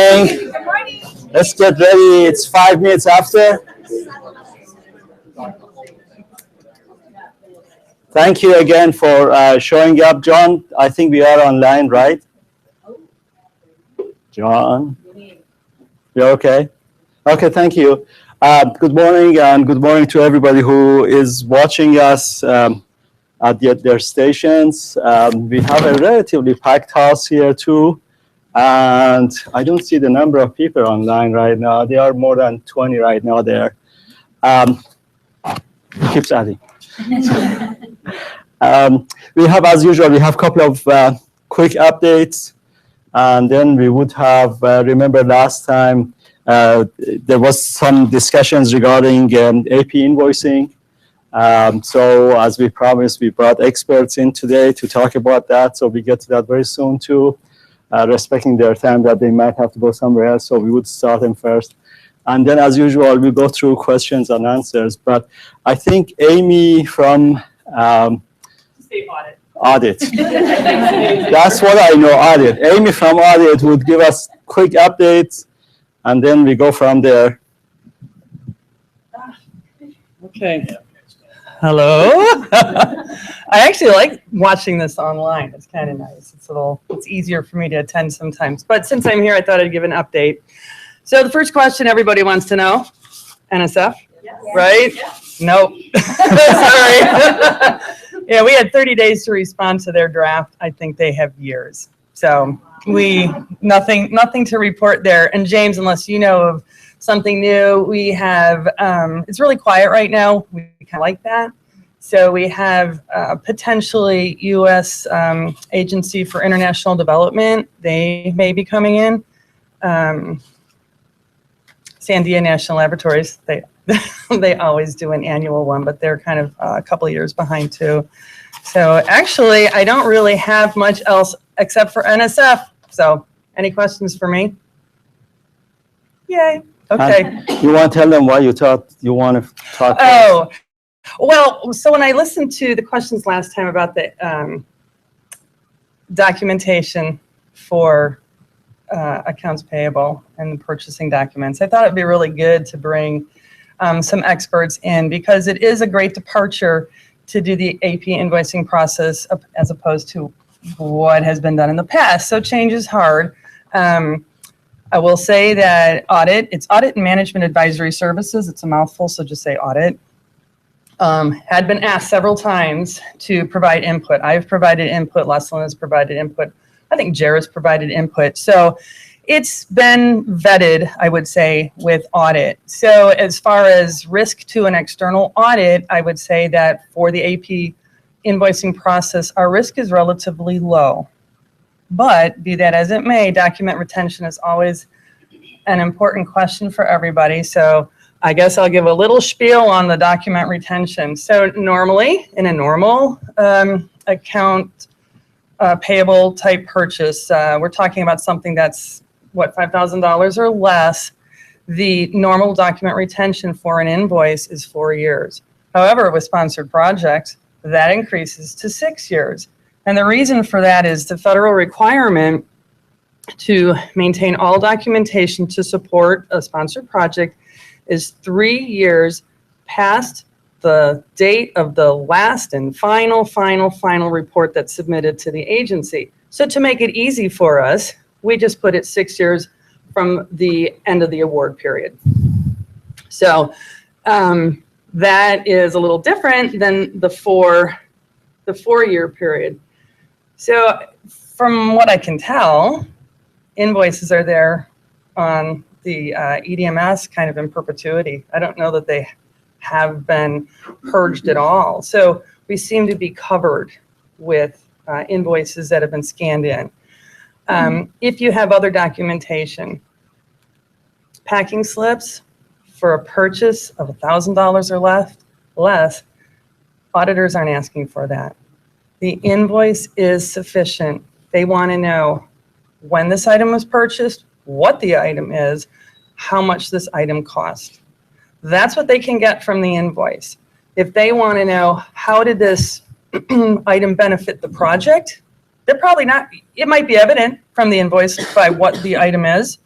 Good morning. Let's get ready. It's 5 minutes after. Thank you again for showing up, John. I think we are online, right? John, you're okay? Okay, thank you. Good morning, and good morning to everybody who is watching us at their stations. We have a relatively packed house here too. And I don't see the number of people online right now. There are more than 20 right now there. Keeps adding. We have, as usual, we have a couple of quick updates. And then we would have, remember last time, there was some discussions regarding AP invoicing. So as we promised, we brought experts in today to talk about that. So we get to that very soon too. Respecting their time that they might have to go somewhere else, so we would start them first. And then, as usual, we'll go through questions and answers. But I think Amy from Audit. That's what I know, Audit. Amy from Audit would give us quick updates, and then we go from there. Okay. Hello. I actually like watching this online. It's kind of nice. It's easier for me to attend sometimes. But since I'm here, I thought I'd give an update. So the first question everybody wants to know, NSF, yes. Right? Yes. Nope. Sorry. Yeah, we had 30 days to respond to their draft. I think they have years. So nothing to report there. And James, unless you know of something new, we have, it's really quiet right now. We kind of like that. So we have potentially U.S. Agency for International Development. They may be coming in. Sandia National Laboratories, they always do an annual one, but they're kind of a couple of years behind too. So actually, I don't really have much else except for NSF. So any questions for me? Yay. Okay. And you want to tell them why you thought you want to talk? Oh, well, so when I listened to the questions last time about the documentation for accounts payable and purchasing documents, I thought it'd be really good to bring some experts in, because it is a great departure to do the AP invoicing process as opposed to what has been done in the past. So change is hard. I will say that it's Audit and Management Advisory Services. It's a mouthful, so just say Audit. Had been asked several times to provide input. I've provided input. Leslin has provided input. I think Jared's provided input. So it's been vetted, I would say, with Audit. So as far as risk to an external audit, I would say that for the AP invoicing process, our risk is relatively low. But be that as it may, document retention is always an important question for everybody. So I guess I'll give a little spiel on the document retention. So normally, in a normal account payable type purchase, we're talking about something that's, what, $5,000 or less. The normal document retention for an invoice is 4 years. However, with sponsored projects, that increases to 6 years. And the reason for that is the federal requirement to maintain all documentation to support a sponsored project is 3 years past the date of the last and final report that's submitted to the agency. So to make it easy for us, we just put it 6 years from the end of the award period. So that is a little different than the 4-year period. So from what I can tell, invoices are there on the EDMS kind of in perpetuity. I don't know that they have been purged at all. So we seem to be covered with invoices that have been scanned in. If you have other documentation, packing slips for a purchase of $1,000 or less, auditors aren't asking for that. The invoice is sufficient. They want to know when this item was purchased, what the item is, how much this item cost. That's what they can get from the invoice. If they want to know how did this item benefit the project, they're probably not, it might be evident from the invoice by what the item is,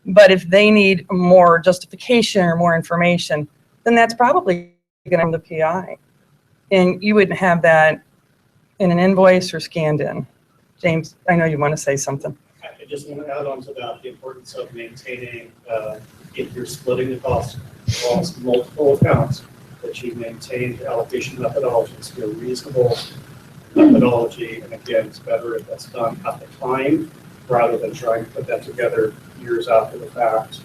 But if they need more justification or more information, then that's probably going to be the PI. And you wouldn't have that in an invoice or scanned in. James, I know you want to say something. I just want to add on to that the importance of maintaining, if you're splitting the cost across multiple accounts, that you maintain the allocation methodologies to a reasonable methodology. And again, it's better if that's done at the time rather than trying to put that together years after the fact.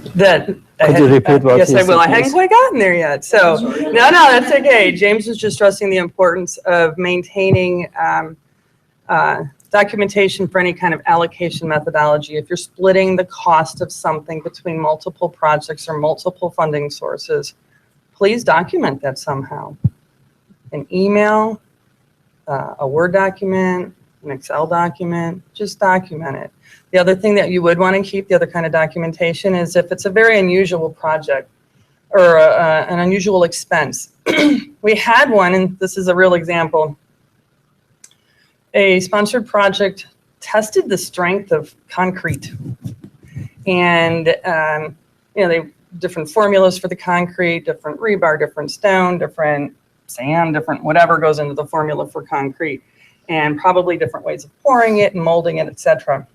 Could you repeat what Yes, he I will. I said, hadn't please? quite gotten there yet. So, no, that's okay. James was just stressing the importance of maintaining documentation for any kind of allocation methodology. If you're splitting the cost of something between multiple projects or multiple funding sources, please document that somehow. An email, a Word document, an Excel document, just document it. The other thing that you would want to keep, the other kind of documentation, is if it's a very unusual project or an unusual expense. We had one, and this is a real example. A sponsored project tested the strength of concrete. And, they different formulas for the concrete, different rebar, different stone, different sand, different whatever goes into the formula for concrete, and probably different ways of pouring it and molding it, etc.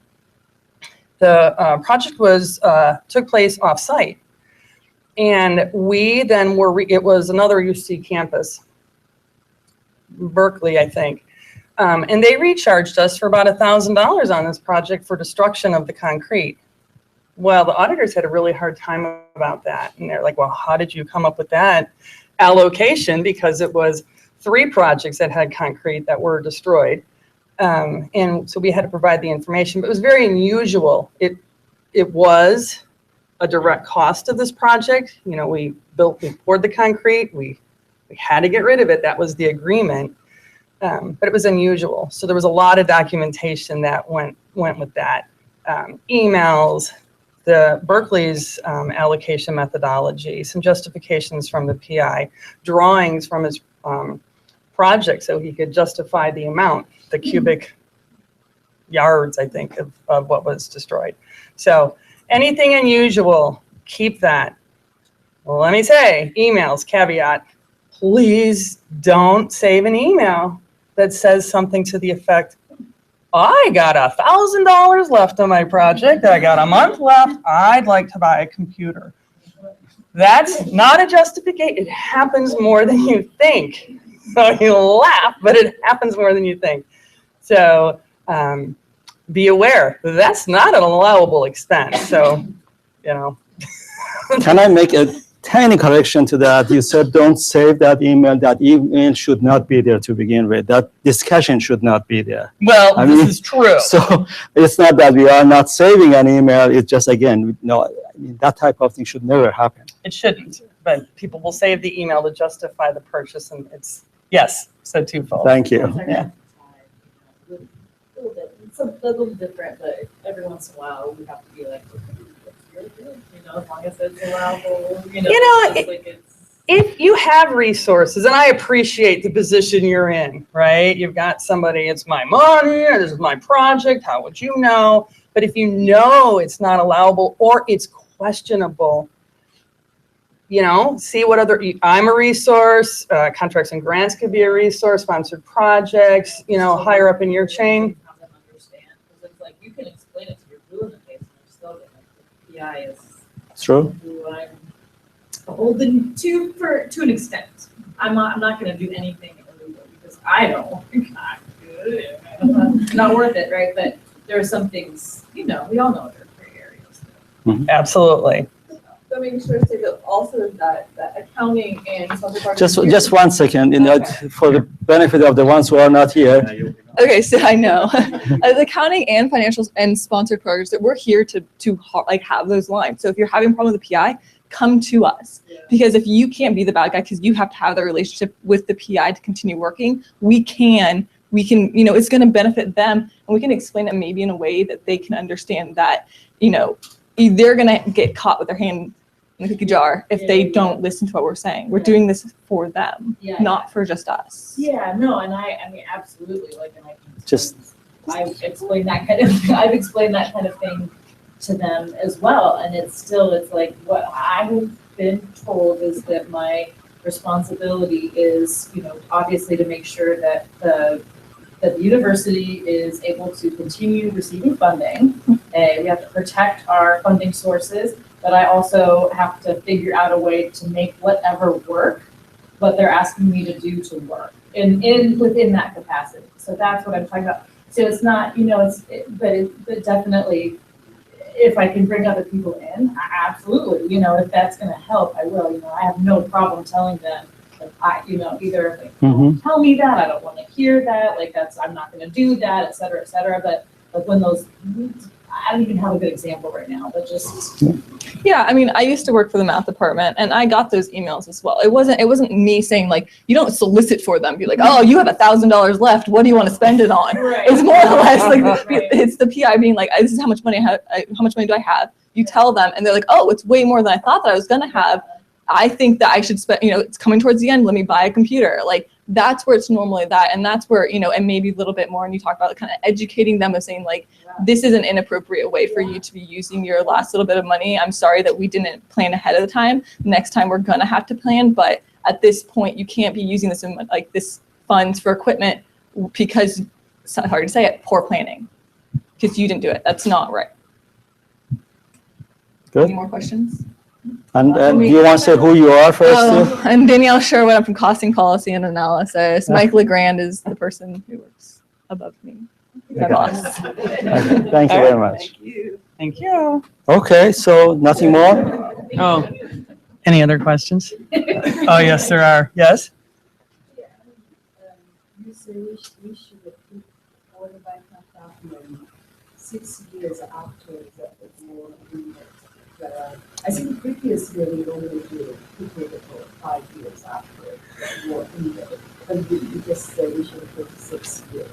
The project took place off-site, and we then it was another UC campus, Berkeley, I think, and they recharged us for about $1,000 on this project for destruction of the concrete. Well, the auditors had a really hard time about that, and they're like, well, how did you come up with that allocation? Because it was 3 projects that had concrete that were destroyed. And so we had to provide the information, but it was very unusual. It was a direct cost of this project. We poured the concrete, we had to get rid of it. That was the agreement, but it was unusual. So there was a lot of documentation that went with that. Emails, the Berkeley's allocation methodology, some justifications from the PI, drawings from his project so he could justify the amount, the cubic yards, I think, of what was destroyed. So anything unusual, keep that. Well, let me say, emails, caveat, please don't save an email that says something to the effect, I got $1,000 left on my project, I got a month left, I'd like to buy a computer. That's not a justification. It happens more than you think. So you laugh, but it happens more than you think. So be aware, that's not an allowable expense. So, Can I make a tiny correction to that? You said don't save that email. That email should not be there to begin with. That discussion should not be there. Well, this is true. So it's not that we are not saving an email. It's just, again, that type of thing should never happen. It shouldn't, but people will save the email to justify the purchase, and yes, so twofold. Thank you. Yeah. It's a little different, but every once in a while we have to be like, really good, as long as it's allowable, If you have resources, and I appreciate the position you're in, right? You've got somebody, it's my money, or this is my project, how would you know? But if you know it's not allowable or it's questionable, see what I'm a resource, contracts and grants could be a resource, sponsored projects, higher up in your chain. Understand, because it's like you can explain it to your blue in the face, and you're still going to PI is True. who I'm beholden to an extent. I'm not going to do anything illegal because I don't think not worth it, right? But there are some things, we all know there are gray areas. Mm-hmm. Absolutely. Let me sure to say that also that accounting and Just 1 second, for the benefit of the ones who are not here. Okay, so I know the accounting and financials and sponsored programs that we're here to have those lines. So if you're having a problem with the PI, come to us, because if you can't be the bad guy because you have to have the relationship with the PI to continue working, we can it's going to benefit them, and we can explain it maybe in a way that they can understand that they're going to get caught with their hand in the cookie jar if they don't listen to what we're saying. We're doing this for them, not for just us. Yeah, no, and I mean, absolutely. I've explained that kind of thing to them as well. And it's like what I've been told is that my responsibility is, obviously to make sure that the university is able to continue receiving funding. And we have to protect our funding sources, but I also have to figure out a way to make whatever work, what they're asking me to do to work within that capacity. So that's what I'm talking about. So it's not, but definitely, if I can bring other people in, absolutely, if that's going to help, I will. I have no problem telling them, either tell me that, I don't want to hear that, I'm not going to do that, et cetera, but when those, I don't even have a good example right now, but just. Yeah, I mean, I used to work for the math department, and I got those emails as well. It wasn't me saying you don't solicit for them. Be like, oh, you have $1,000 left. What do you want to spend it on? Right. It's more or less Right. it's the PI being like, this is how much money I have. How much money do I have? You tell them, and they're like, oh, it's way more than I thought that I was gonna have. I think that I should spend. It's coming towards the end. Let me buy a computer. That's where it's normally that, and that's where and maybe a little bit more. And you talk about kind of educating them of saying this is an inappropriate way for you to be using your last little bit of money. I'm sorry that we didn't plan ahead of the time. Next time we're gonna have to plan, but at this point you can't be using this in this funds for equipment because it's hard to say it, poor planning, because you didn't do it. That's not right. Good. Any more questions? And do you want to say who you are first? Oh, I'm Danielle Sherwood. I'm from Costing Policy and Analysis. Mike LeGrand is the person who works above me. My boss. Okay, thank you very much. Thank you. Okay, so nothing more? Oh, any other questions? Oh, yes, there are. Yes? You say we should approve all the backup document 6 years after the war ended. I think previously we only do it for 5 years after the war ended. But you just say we should put 6 years.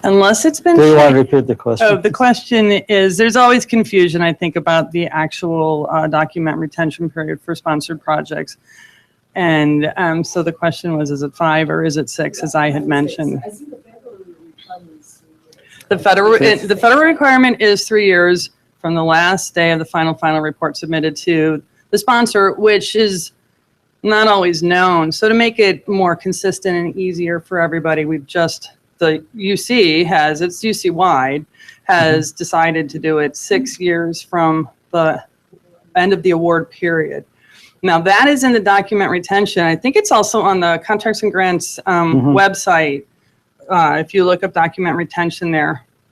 Unless it's been. Do you want to repeat the question? Oh, the question is, there's always confusion, I think, about the actual document retention period for sponsored projects. And so the question was, is it 5 or is it 6, as I had mentioned? I think the federal requirement is 3 years. The federal requirement is 3 years from the last day of the final report submitted to the sponsor, which is not always known. So to make it more consistent and easier for everybody, the UC it's UC-wide, has decided to do it 6 years from the end of the award period. Now that is in the document retention. I think it's also on the Contracts and Grants website. If you look up document retention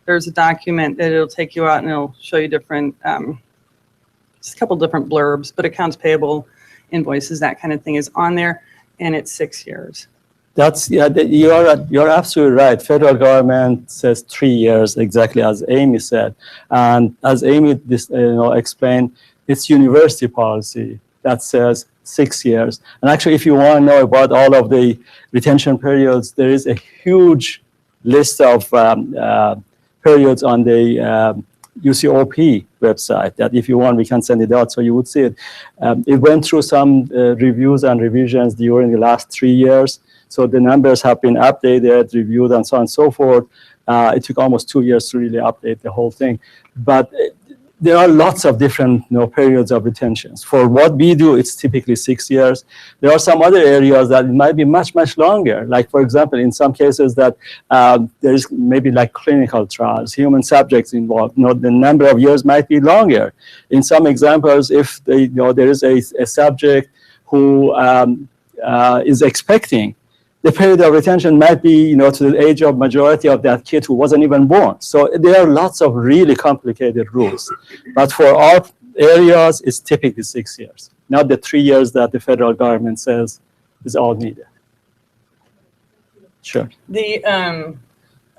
there's a document that it'll take you out and it'll show you different, just a couple different blurbs, but accounts payable, invoices, that kind of thing is on there, and it's 6 years. You're absolutely right. Federal government says 3 years, exactly as Amy said. And as Amy explained, it's university policy that says 6 years. And actually, if you want to know about all of the retention periods, there is a huge list of periods on the UCOP website that if you want, we can send it out so you would see it. It went through some reviews and revisions during the last 3 years. So the numbers have been updated, reviewed, and so on and so forth. It took almost 2 years to really update the whole thing. But there are lots of different periods of retentions. For what we do, it's typically 6 years. There are some other areas that it might be much, much longer. Like, for example, in some cases that there is maybe like clinical trials, human subjects involved. The number of years might be longer. In some examples, if there is a subject who is expecting, the period of retention might be, to the age of majority of that kid who wasn't even born. So there are lots of really complicated rules. But for our areas, it's typically 6 years, not the 3 years that the federal government says is all needed. Sure. The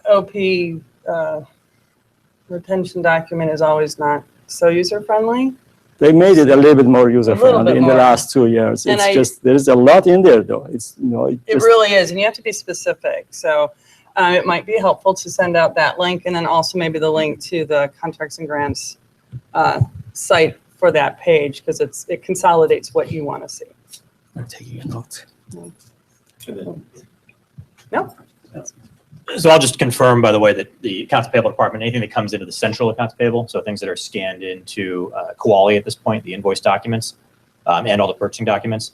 OP retention document is always not so user-friendly. They made it a little bit more user-friendly in the more. last 2 years. And It's there's a lot in there, though. It really is, and you have to be specific. So it might be helpful to send out that link, and then also maybe the link to the Contracts and Grants site for that page, because it consolidates what you want to see. I'm taking a note. No? So I'll just confirm, by the way, that the accounts payable department, anything that comes into the central accounts payable, so things that are scanned into Koali at this point, the invoice documents, and all the purchasing documents.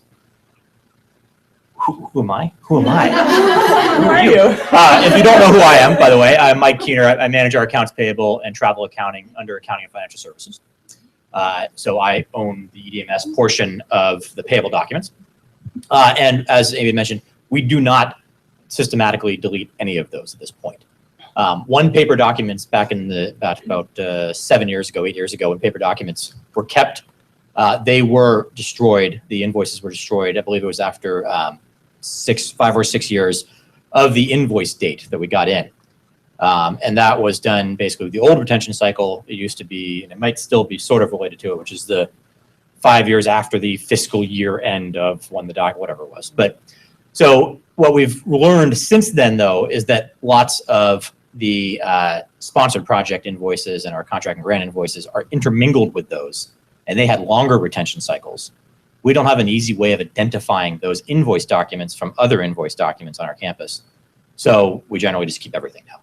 Who am I? Who am I? Who are you? If you don't know who I am, by the way, I'm Mike Keener. I manage our accounts payable and travel accounting under accounting and financial services. So I own the EDMS portion of the payable documents. And as Amy mentioned, we do not systematically delete any of those at this point. One paper documents back in the about 7 years ago, 8 years ago, when paper documents were kept, they were destroyed. The invoices were destroyed. I believe it was after 5 or 6 years of the invoice date that we got in. And that was done basically with the old retention cycle. It used to be, and it might still be sort of related to it, which is the 5 years after the fiscal year end of when the whatever it was. But so what we've learned since then, though, is that lots of the sponsored project invoices and our contract and grant invoices are intermingled with those, and they had longer retention cycles. We don't have an easy way of identifying those invoice documents from other invoice documents on our campus. So we generally just keep everything now.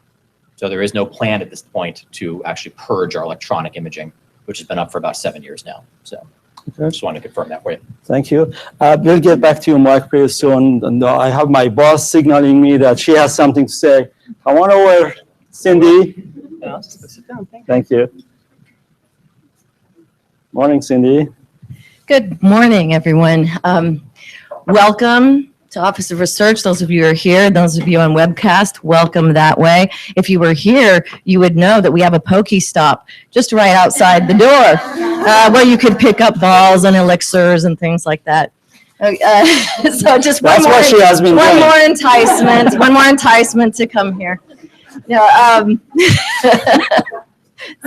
So there is no plan at this point to actually purge our electronic imaging, which has been up for about 7 years now. So I just wanted to confirm that for you. Thank you. We'll get back to you, Mark, pretty soon. And I have my boss signaling me that she has something to say. Come on over, Cindy. I'll just go sit down. Thank you. Thank you. Morning, Cindy. Good morning, everyone. Welcome to Office of Research. Those of you who are here, those of you on webcast, welcome that way. If you were here, you would know that we have a Pokestop just right outside the door where you could pick up balls and elixirs and things like that. So just one more enticement to come here. No,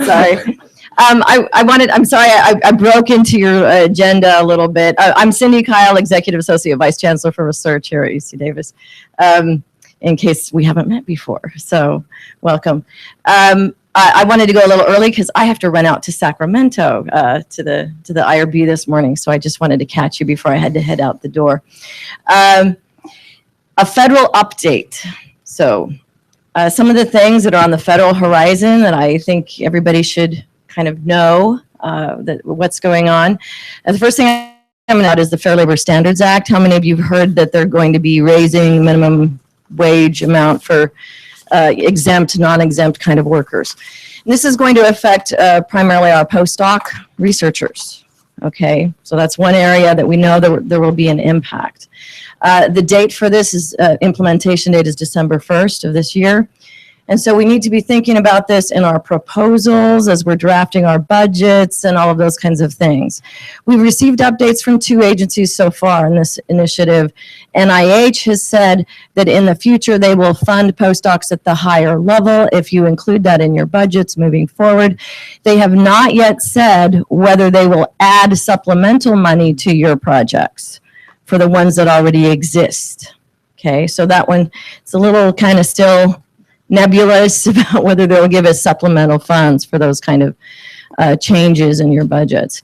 sorry. I'm sorry, I broke into your agenda a little bit. I'm Cindy Kyle, Executive Associate Vice Chancellor for Research here at UC Davis, in case we haven't met before. So welcome. I wanted to go a little early because I have to run out to Sacramento to the IRB this morning. So I just wanted to catch you before I had to head out the door. A federal update. So some of the things that are on the federal horizon that I think everybody should kind of know that what's going on. And the first thing coming out is the Fair Labor Standards Act. How many of you have heard that they're going to be raising minimum wage amount for exempt, non-exempt kind of workers? And this is going to affect primarily our postdoc researchers. Okay, so that's one area that we know that there will be an impact. The date for this is implementation date is December 1st of this year. And so we need to be thinking about this in our proposals as we're drafting our budgets and all of those kinds of things. We've received updates from 2 agencies so far in this initiative. NIH has said that in the future they will fund postdocs at the higher level if you include that in your budgets moving forward. They have not yet said whether they will add supplemental money to your projects for the ones that already exist. Okay, so that one, it's a little kind of still nebulous about whether they'll give us supplemental funds for those kind of changes in your budgets.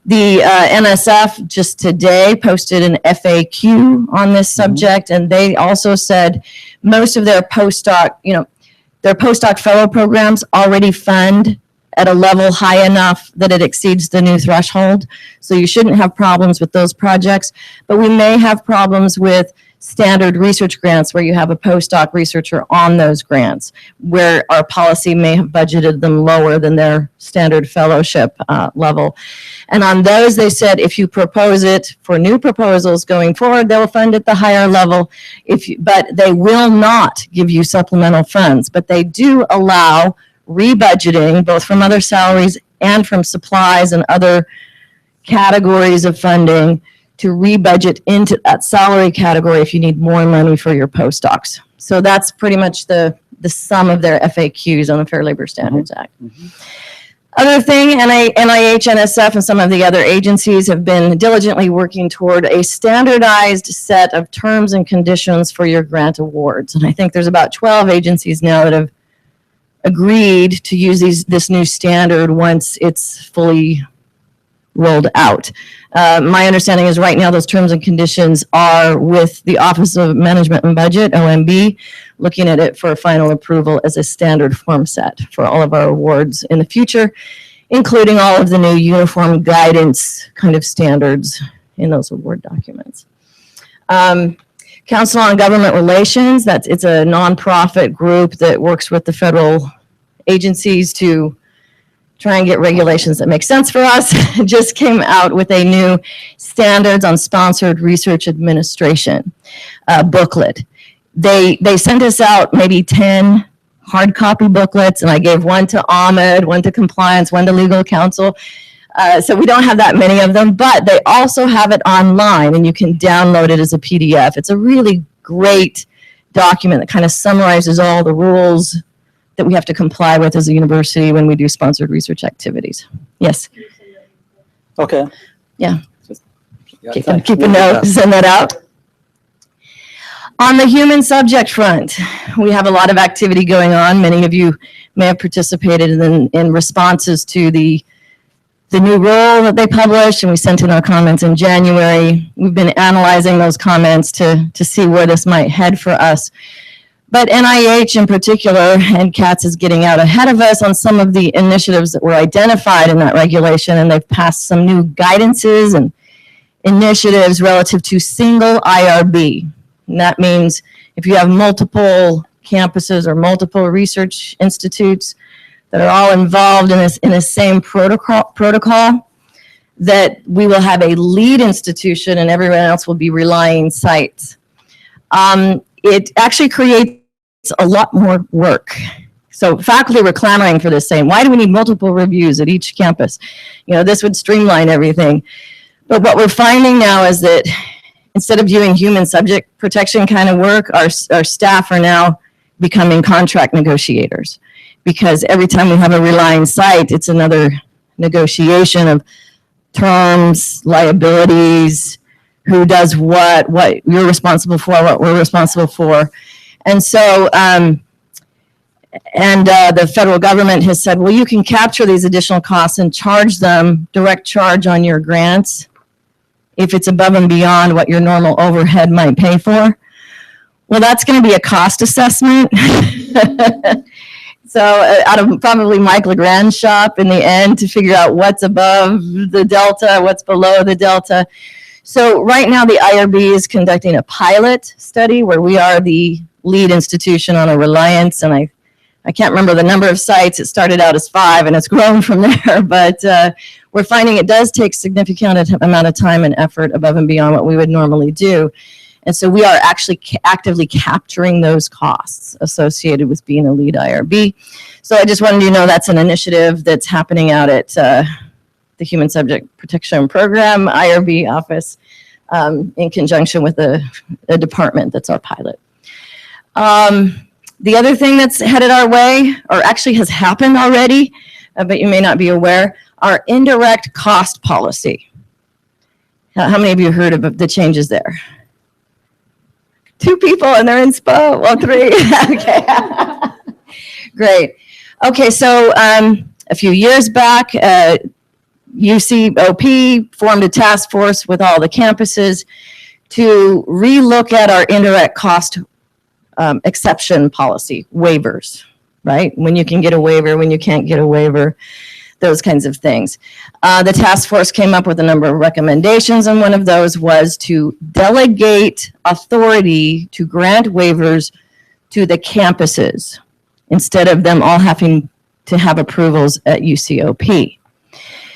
The NSF just today posted an FAQ on this subject, and they also said most of their postdoc, their postdoc fellow programs already fund at a level high enough that it exceeds the new threshold. So you shouldn't have problems with those projects, but we may have problems with standard research grants where you have a postdoc researcher on those grants, where our policy may have budgeted them lower than their standard fellowship level. And on those, they said if you propose it for new proposals going forward, they'll fund at the higher level, but they will not give you supplemental funds. But they do allow rebudgeting, both from other salaries and from supplies and other categories of funding, to rebudget into that salary category if you need more money for your postdocs. So that's pretty much the sum of their FAQs on the Fair Labor Standards Act. Other thing, NIH, NSF, and some of the other agencies have been diligently working toward a standardized set of terms and conditions for your grant awards. And I think there's about 12 agencies now that have agreed to use this new standard once it's fully rolled out. My understanding is right now those terms and conditions are with the Office of Management and Budget, OMB, looking at it for final approval as a standard form set for all of our awards in the future, including all of the new uniform guidance kind of standards in those award documents. Council on Government Relations, it's a nonprofit group that works with the federal agencies to try and get regulations that make sense for us. Just came out with a new standards on sponsored research administration booklet. They sent us out maybe 10 hard copy booklets, and I gave one to Ahmed, one to compliance, one to legal counsel. So we don't have that many of them, but they also have it online, and you can download it as a PDF. It's a really great document that kind of summarizes all the rules that we have to comply with as a university when we do sponsored research activities. Yes. Okay. Yeah. Keep thanks. a note, send that out. On the human subject front, we have a lot of activity going on. Many of you may have participated in responses to the new rule that they published, and we sent in our comments in January. We've been analyzing those comments to see where this might head for us. But NIH in particular, and CATS is getting out ahead of us on some of the initiatives that were identified in that regulation, and they've passed some new guidances and initiatives relative to single IRB. And that means if you have multiple campuses or multiple research institutes that are all involved in the same protocol, that we will have a lead institution and everyone else will be relying sites. It actually creates a lot more work. So faculty were clamoring for this, saying, why do we need multiple reviews at each campus? You know, this would streamline everything. But what we're finding now is that instead of doing human subject protection kind of work, our staff are now becoming contract negotiators. Because every time we have a relying site, it's another negotiation of terms, liabilities, who does what you're responsible for, what we're responsible for. And so, the federal government has said, well, you can capture these additional costs and charge them, direct charge on your grants, if it's above and beyond what your normal overhead might pay for. Well, that's going to be a cost assessment. So out of probably Mike LeGrand's shop in the end to figure out what's above the delta, what's below the delta. So right now the IRB is conducting a pilot study where we are the lead institution on a reliance, and I can't remember the number of sites. It started out as 5 and it's grown from there, but we're finding it does take significant amount of time and effort above and beyond what we would normally do. And so we are actually actively capturing those costs associated with being a lead IRB. So I just wanted you to know that's an initiative that's happening out at the Human Subject Protection Program, IRB office, in conjunction with a department that's our pilot. The other thing that's headed our way, or actually has happened already, but you may not be aware, our indirect cost policy. How many of you heard of the changes there? 2 people and they're in SPO. Well, 3. Okay. Great. Okay, so a few years back, UCOP formed a task force with all the campuses to relook at our indirect cost exception policy, waivers, right? When you can get a waiver, when you can't get a waiver, those kinds of things. The task force came up with a number of recommendations, and one of those was to delegate authority to grant waivers to the campuses instead of them all having to have approvals at UCOP.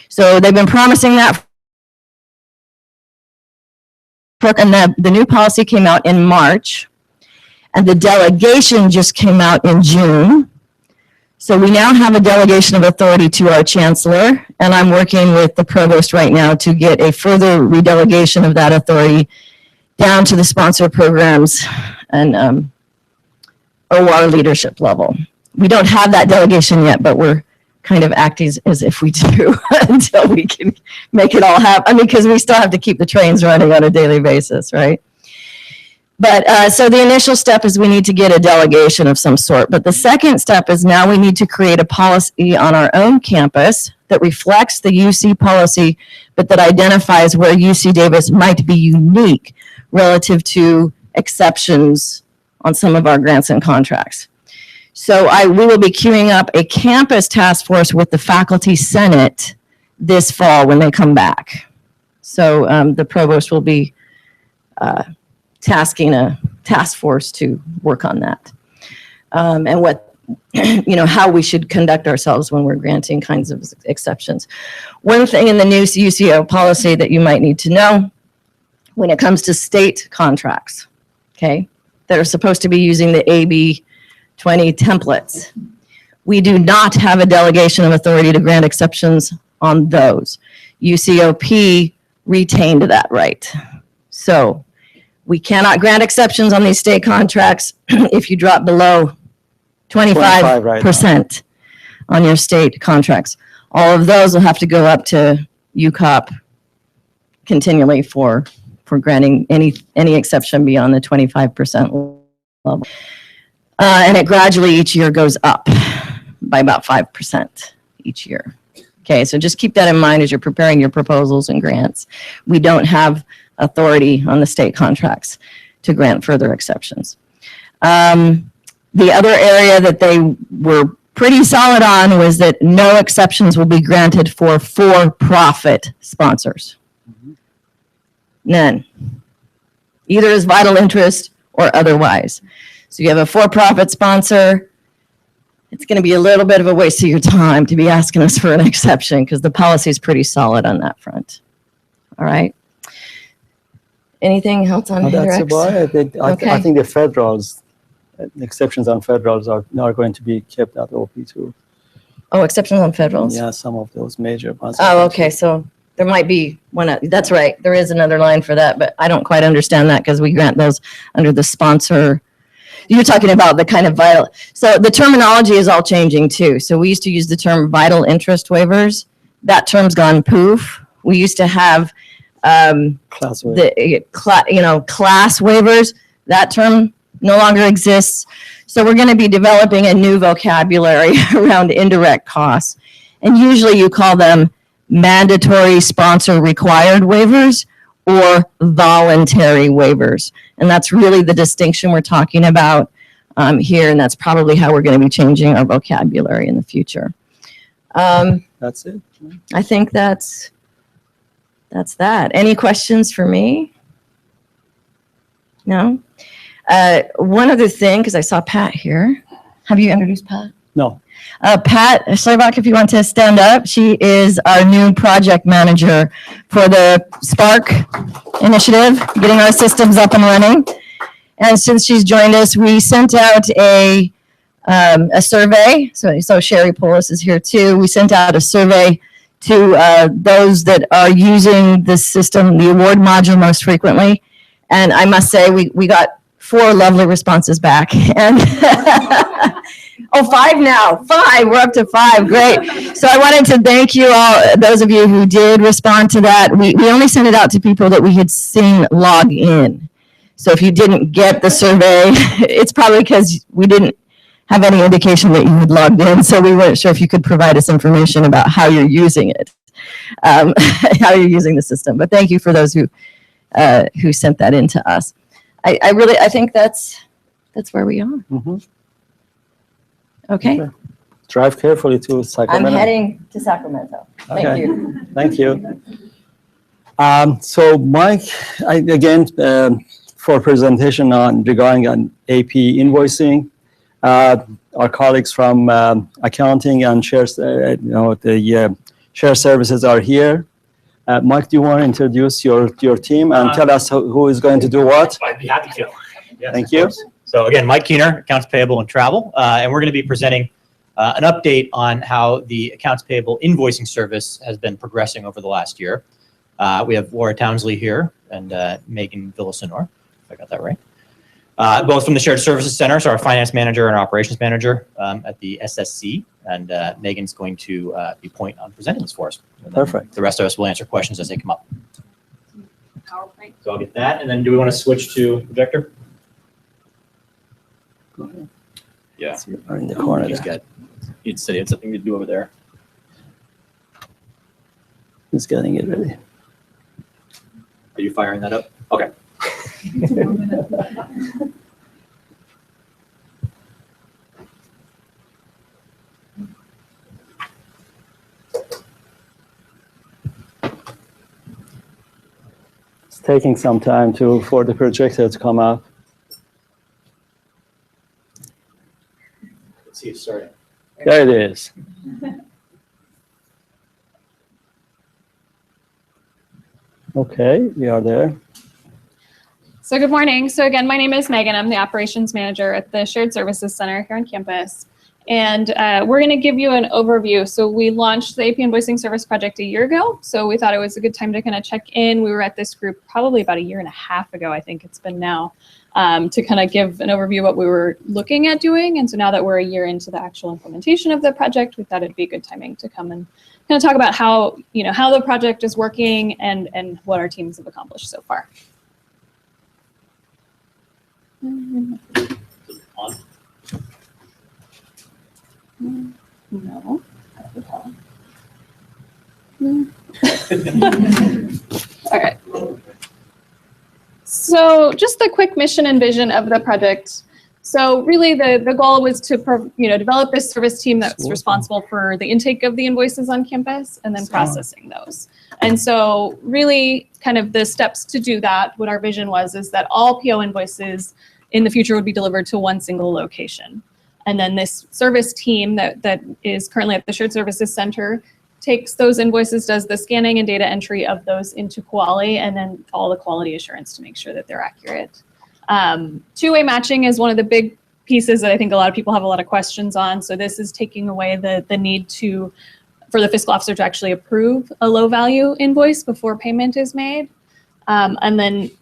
So they've been promising that, and the new policy came out in March, and the delegation just came out in June. So we now have a delegation of authority to our chancellor, and I'm working with the provost right now to get a further redelegation of that authority down to the sponsor programs and OR leadership level. We don't have that delegation yet, but we're kind of acting as if we do until we can make it all happen. I mean, because we still have to keep the trains running on a daily basis, right? But so the initial step is we need to get a delegation of some sort. But the second step is now we need to create a policy on our own campus that reflects the UC policy, but that identifies where UC Davis might be unique relative to exceptions on some of our grants and contracts. So we will be queuing up a campus task force with the faculty senate this fall when they come back. So the provost will be tasking a task force to work on that. And what, how we should conduct ourselves when we're granting kinds of exceptions. One thing in the new UCO policy that you might need to know when it comes to state contracts, okay, that are supposed to be using the AB 20 templates. We do not have a delegation of authority to grant exceptions on those. UCOP retained that right. So we cannot grant exceptions on these state contracts if you drop below 25% on your state contracts. All of those will have to go up to UCOP continually for granting any exception beyond the 25% level. And it gradually each year goes up by about 5% each year. Okay, so just keep that in mind as you're preparing your proposals and grants. We don't have authority on the state contracts to grant further exceptions. The other area that they were pretty solid on was that no exceptions will be granted for for-profit sponsors. None. Either as vital interest or otherwise. So you have a for-profit sponsor, it's going to be a little bit of a waste of your time to be asking us for an exception because the policy is pretty solid on that front. All right. Anything else on That's about Indirects? it. I think the federals, exceptions on federals are going to be kept at OP2. Oh, exceptions on federals? Yeah, some of those major ones. Oh, okay. So there might be one. That's right. There is another line for that, but I don't quite understand that because we grant those under the sponsor. You're talking about the kind of vital. So the terminology is all changing too. So we used to use the term vital interest waivers. That term's gone poof. We used to have Class waiver. class waivers. That term no longer exists. So we're going to be developing a new vocabulary around indirect costs. And usually you call them mandatory sponsor required waivers or voluntary waivers. And that's really the distinction we're talking about here. And that's probably how we're going to be changing our vocabulary in the future. That's it. I think that's that. Any questions for me? No? One other thing, because I saw Pat here. Have you introduced Pat? No. Pat Schlerbach, if you want to stand up. She is our new project manager for the Spark initiative, getting our systems up and running. And since she's joined us, we sent out a survey. So Sherry Poulos is here too. We sent out a survey to those that are using the system, the award module most frequently. And I must say, we got 4 lovely responses back. And oh, 5 now. 5. We're up to 5. Great. So I wanted to thank you all, those of you who did respond to that. We only sent it out to people that we had seen log in. So if you didn't get the survey, it's probably because we didn't have any indication that you had logged in. So we weren't sure if you could provide us information about how you're using it, how you're using the system. But thank you for those who sent that in to us. I think that's where we are. Mm-hmm. Okay. Drive carefully to I'm Sacramento. heading to Sacramento. Thank Okay. you. Thank you. So Mike, for presentation regarding an AP invoicing, our colleagues from accounting and shares, the share services are here. Mike, do you want to introduce your team and tell us who is going to do what? I'd be happy to. Yes, Thank of you. course. So again, Mike Keener, Accounts Payable and Travel, and we're going to be presenting an update on how the Accounts Payable invoicing service has been progressing over the last year. We have Laura Townsley here and Megan Villasenor, if I got that right. Both from the Shared Services Center, so our finance manager and our operations manager at the SSC, and Megan's going to be point on presenting this for us. Perfect. The rest of us will answer questions as they come up. PowerPoint. So I'll get that, and then do we want to switch to projector? Go ahead. Yeah. Are in the corner He's there. got, he'd said he had something to do over there. He's getting it ready. Are you firing that up? Okay. It's taking some time for the projector to come up. Let's see it starting. There it is. Okay, we are there. So good morning. So again, my name is Megan. I'm the operations manager at the Shared Services Center here on campus. And we're going to give you an overview. So we launched the AP Invoicing Service Project a year ago. So we thought it was a good time to kind of check in. We were at this group probably about 1.5 years ago, I think it's been now, to kind of give an overview of what we were looking at doing. And so now that we're 1 year into the actual implementation of the project, we thought it'd be a good timing to come and kind of talk about how, how the project is working and what our teams have accomplished so far. On. No. All right. So just the quick mission and vision of the project. So really the goal was to develop this service team that's responsible for the intake of the invoices on campus and then processing those. And so really kind of the steps to do that, what our vision was, is that all PO invoices in the future would be delivered to one single location. And then this service team that is currently at the Shared Services Center takes those invoices, does the scanning and data entry of those into Quali, and then all the quality assurance to make sure that they're accurate. Two-way matching is one of the big pieces that I think a lot of people have a lot of questions on. So this is taking away the need for the fiscal officer to actually approve a low-value invoice before payment is made. And then,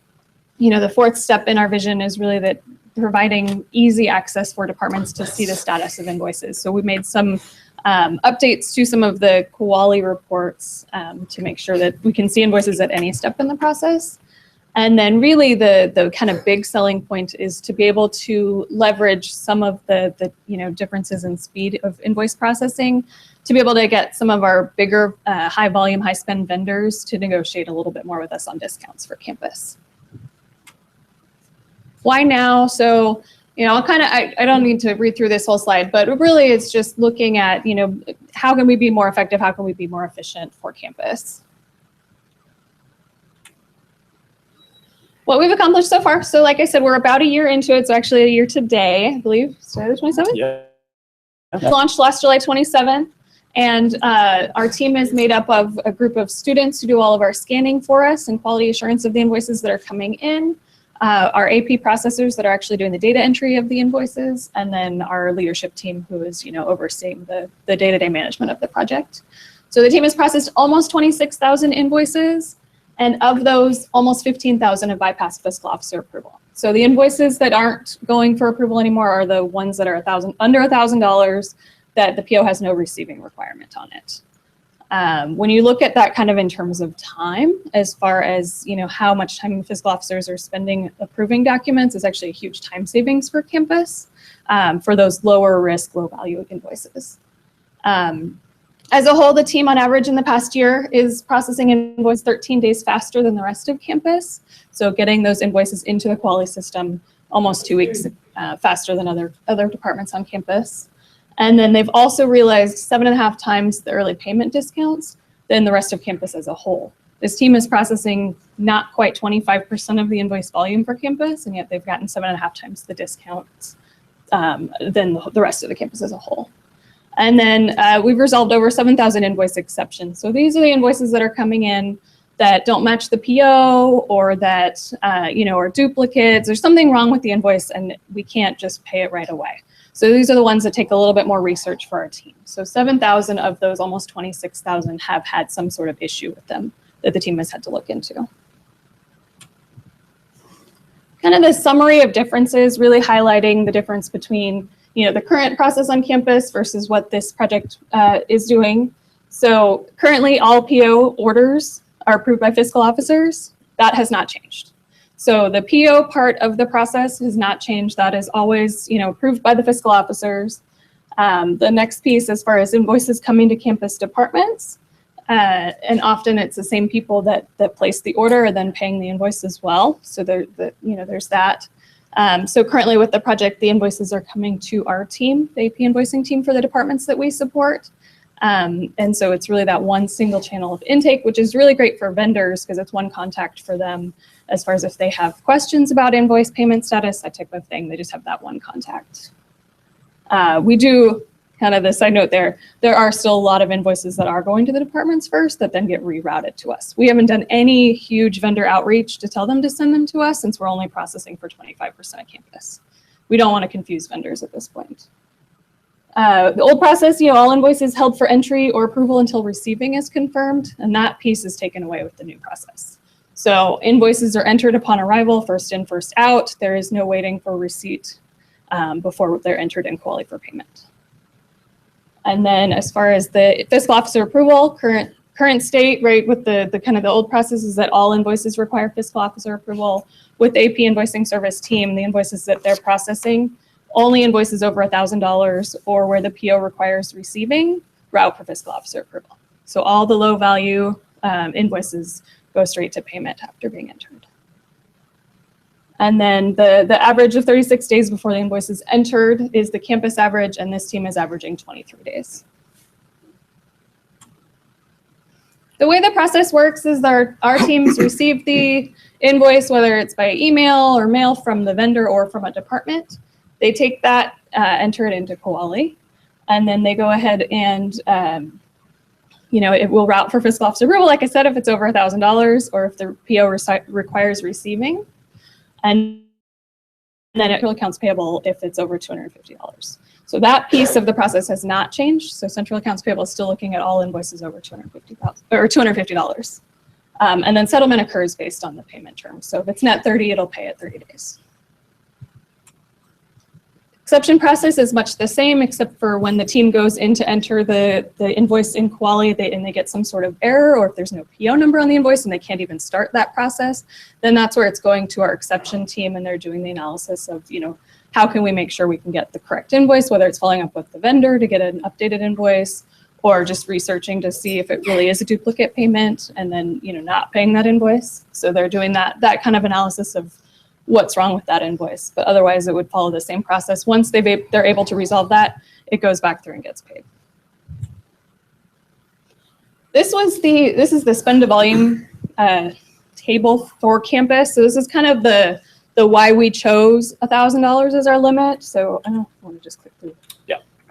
the fourth step in our vision is really that providing easy access for departments to see the status of invoices. So we made some updates to some of the Quali reports to make sure that we can see invoices at any step in the process. And then really the kind of big selling point is to be able to leverage some of the differences in speed of invoice processing to be able to get some of our bigger high volume, high spend vendors to negotiate a little bit more with us on discounts for campus. Why now? So, I don't need to read through this whole slide, but really it's just looking at, how can we be more effective? How can we be more efficient for campus? What we've accomplished so far. So like I said, we're about 1 year into it. So actually 1 year today, I believe, started the 27th? Yeah. Launched last July 27th. And our team is made up of a group of students who do all of our scanning for us and quality assurance of the invoices that are coming in. Our AP processors that are actually doing the data entry of the invoices, and then our leadership team who is, overseeing the day-to-day management of the project. So the team has processed almost 26,000 invoices, and of those, almost 15,000 have bypassed fiscal officer approval. So the invoices that aren't going for approval anymore are the ones that are under $1,000 that the PO has no receiving requirement on it. When you look at that kind of in terms of time, as far as how much time the fiscal officers are spending approving documents, is actually a huge time savings for campus for those lower risk, low value invoices. As a whole, the team on average in the past year is processing invoices 13 days faster than the rest of campus. So getting those invoices into the quality system almost 2 weeks faster than other departments on campus. And then they've also realized 7.5 times the early payment discounts than the rest of campus as a whole. This team is processing not quite 25% of the invoice volume for campus, and yet they've gotten 7.5 times the discounts than the rest of the campus as a whole. And then we've resolved over 7,000 invoice exceptions. So these are the invoices that are coming in that don't match the PO, or that are duplicates. There's something wrong with the invoice and we can't just pay it right away. So these are the ones that take a little bit more research for our team. So 7,000 of those almost 26,000 have had some sort of issue with them that the team has had to look into. Kind of the summary of differences, really highlighting the difference between the current process on campus versus what this project is doing. So currently all PO orders are approved by fiscal officers. That has not changed. So the PO part of the process has not changed. That is always, approved by the fiscal officers. The next piece, as far as invoices coming to campus departments, and often it's the same people that place the order and then paying the invoice as well. So there's that. So currently with the project, the invoices are coming to our team, the AP invoicing team for the departments that we support. And so it's really that one single channel of intake, which is really great for vendors because it's one contact for them as far as if they have questions about invoice payment status, that type of thing, they just have that one contact. We do, kind of the side note there are still a lot of invoices that are going to the departments first that then get rerouted to us. We haven't done any huge vendor outreach to tell them to send them to us since we're only processing for 25% of campus. We don't want to confuse vendors at this point. The old process, all invoices held for entry or approval until receiving is confirmed, and that piece is taken away with the new process. So invoices are entered upon arrival, first in, first out. There is no waiting for receipt before they're entered in quality for payment. And then as far as the fiscal officer approval, current state, right, with the kind of the old process is that all invoices require fiscal officer approval. With the AP invoicing service team, the invoices that they're processing, only invoices over $1,000 or where the PO requires receiving route for fiscal officer approval. So all the low value invoices go straight to payment after being entered. And then the average of 36 days before the invoice is entered is the campus average, and this team is averaging 23 days. The way the process works is our teams receive the invoice, whether it's by email or mail from the vendor or from a department. They take that, enter it into Koali, and then they go ahead and it will route for fiscal officer approval, like I said, if it's over $1,000 or if the PO requires receiving. And then it will accounts payable if it's over $250. So that piece of the process has not changed. So central accounts payable is still looking at all invoices over $250. And then settlement occurs based on the payment terms. So if it's net 30, it'll pay at 30 days. Exception process is much the same, except for when the team goes in to enter the invoice in Quali and they get some sort of error, or if there's no PO number on the invoice and they can't even start that process, then that's where it's going to our exception team and they're doing the analysis of, how can we make sure we can get the correct invoice, whether it's following up with the vendor to get an updated invoice or just researching to see if it really is a duplicate payment and then, not paying that invoice. So they're doing that kind of analysis of what's wrong with that invoice, but otherwise it would follow the same process. Once they're able to resolve that, it goes back through and gets paid. This is the spend to volume table for campus. So this is kind of the why we chose $1,000 as our limit. So I don't want to just click through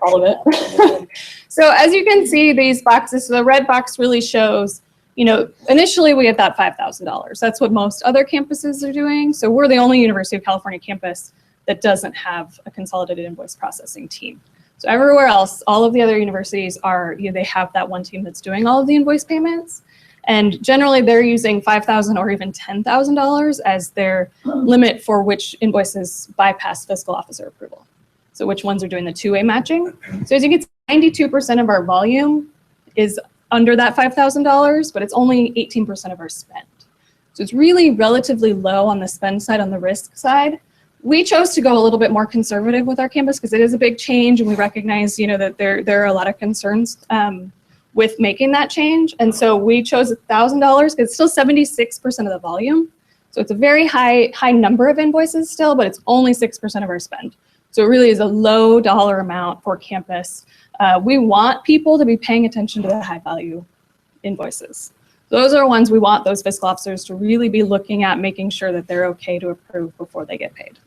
all of it. So as you can see, these boxes, so the red box really shows, initially we had that $5,000. That's what most other campuses are doing. So we're the only University of California campus that doesn't have a consolidated invoice processing team. So everywhere else, all of the other universities are, they have that one team that's doing all of the invoice payments. And generally they're using $5,000 or even $10,000 as their limit for which invoices bypass fiscal officer approval. So which ones are doing the two-way matching. So as you can see, 92% of our volume is under that $5,000, but it's only 18% of our spend. So it's really relatively low on the spend side, on the risk side. We chose to go a little bit more conservative with our campus because it is a big change, and we recognize, that there are a lot of concerns with making that change. And so we chose $1,000 because it's still 76% of the volume. So it's a very high number of invoices still, but it's only 6% of our spend. So it really is a low dollar amount for campus. We want people to be paying attention to the high value invoices. Those are ones we want those fiscal officers to really be looking at, making sure that they're okay to approve before they get paid.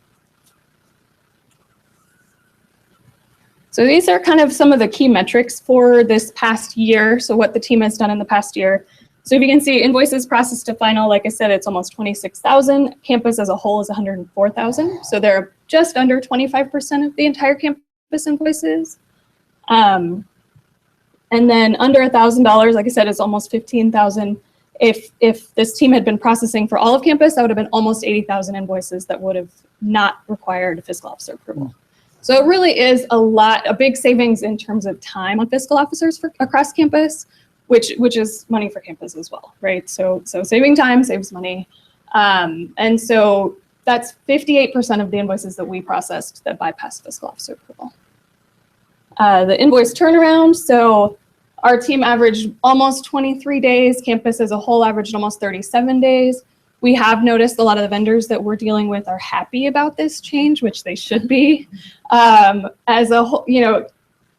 So these are kind of some of the key metrics for this past year. So what the team has done in the past year. So if you can see invoices processed to final, like I said, it's almost 26,000. Campus as a whole is 104,000. So they're just under 25% of the entire campus invoices. And then under $1,000, like I said, it's almost 15,000. If this team had been processing for all of campus, that would have been almost 80,000 invoices that would have not required fiscal officer approval. So it really is a big savings in terms of time on fiscal officers across campus, which is money for campus as well, right? So saving time saves money. And so that's 58% of the invoices that we processed that bypassed fiscal officer approval. The invoice turnaround, so our team averaged almost 23 days. Campus as a whole averaged almost 37 days. We have noticed a lot of the vendors that we're dealing with are happy about this change, which they should be. As a whole,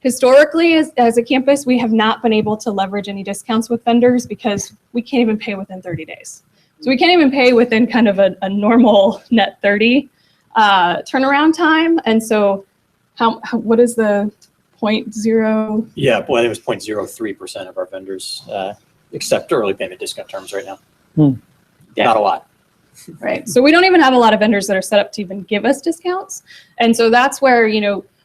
Historically, as a campus, we have not been able to leverage any discounts with vendors because we can't even pay within 30 days. So we can't even pay within kind of a normal net 30 turnaround time. And so what is the 0.0? Yeah, boy, it was 0.03% of our vendors accept early payment discount terms right now. Yeah. Not a lot. Right. So we don't even have a lot of vendors that are set up to even give us discounts. And so that's where,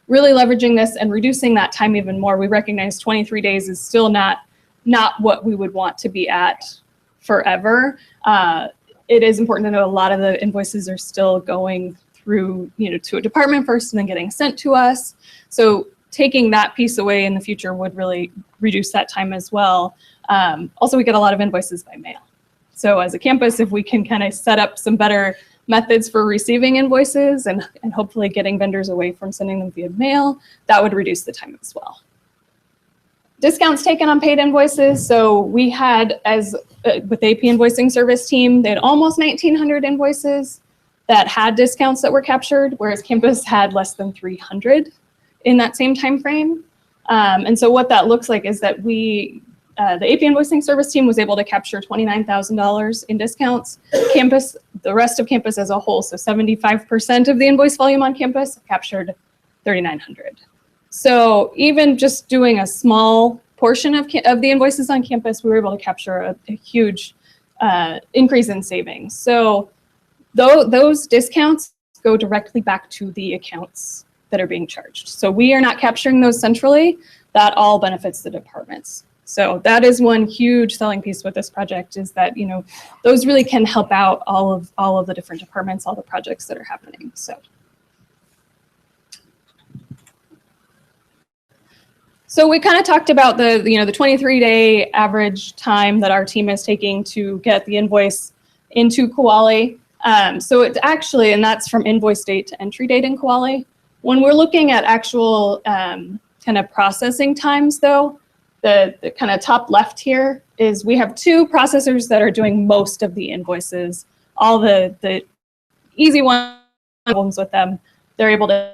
really leveraging this and reducing that time even more. We recognize 23 days is still not what we would want to be at forever. It is important to know a lot of the invoices are still going through, to a department first and then getting sent to us. So taking that piece away in the future would really reduce that time as well. Also, we get a lot of invoices by mail. So as a campus, if we can kind of set up some better methods for receiving invoices and hopefully getting vendors away from sending them via mail, that would reduce the time as well. Discounts taken on paid invoices. So we had, with the AP invoicing service team, they had almost 1,900 invoices that had discounts that were captured, whereas campus had less than 300 in that same time frame. And so what that looks like is that the AP invoicing service team was able to capture $29,000 in discounts. The rest of campus as a whole, so 75% of the invoice volume on campus captured 3,900. So even just doing a small portion of the invoices on campus, we were able to capture a huge increase in savings. So those discounts go directly back to the accounts that are being charged. So we are not capturing those centrally. That all benefits the departments. So that is one huge selling piece with this project, is that, those really can help out all of the different departments, all the projects that are happening. So we kind of talked about the 23-day average time that our team is taking to get the invoice into Koali. So it's actually, and that's from invoice date to entry date in Koali. When we're looking at actual kind of processing times, though, the kind of top left here is we have two processors that are doing most of the invoices. All the easy ones with them, they're able to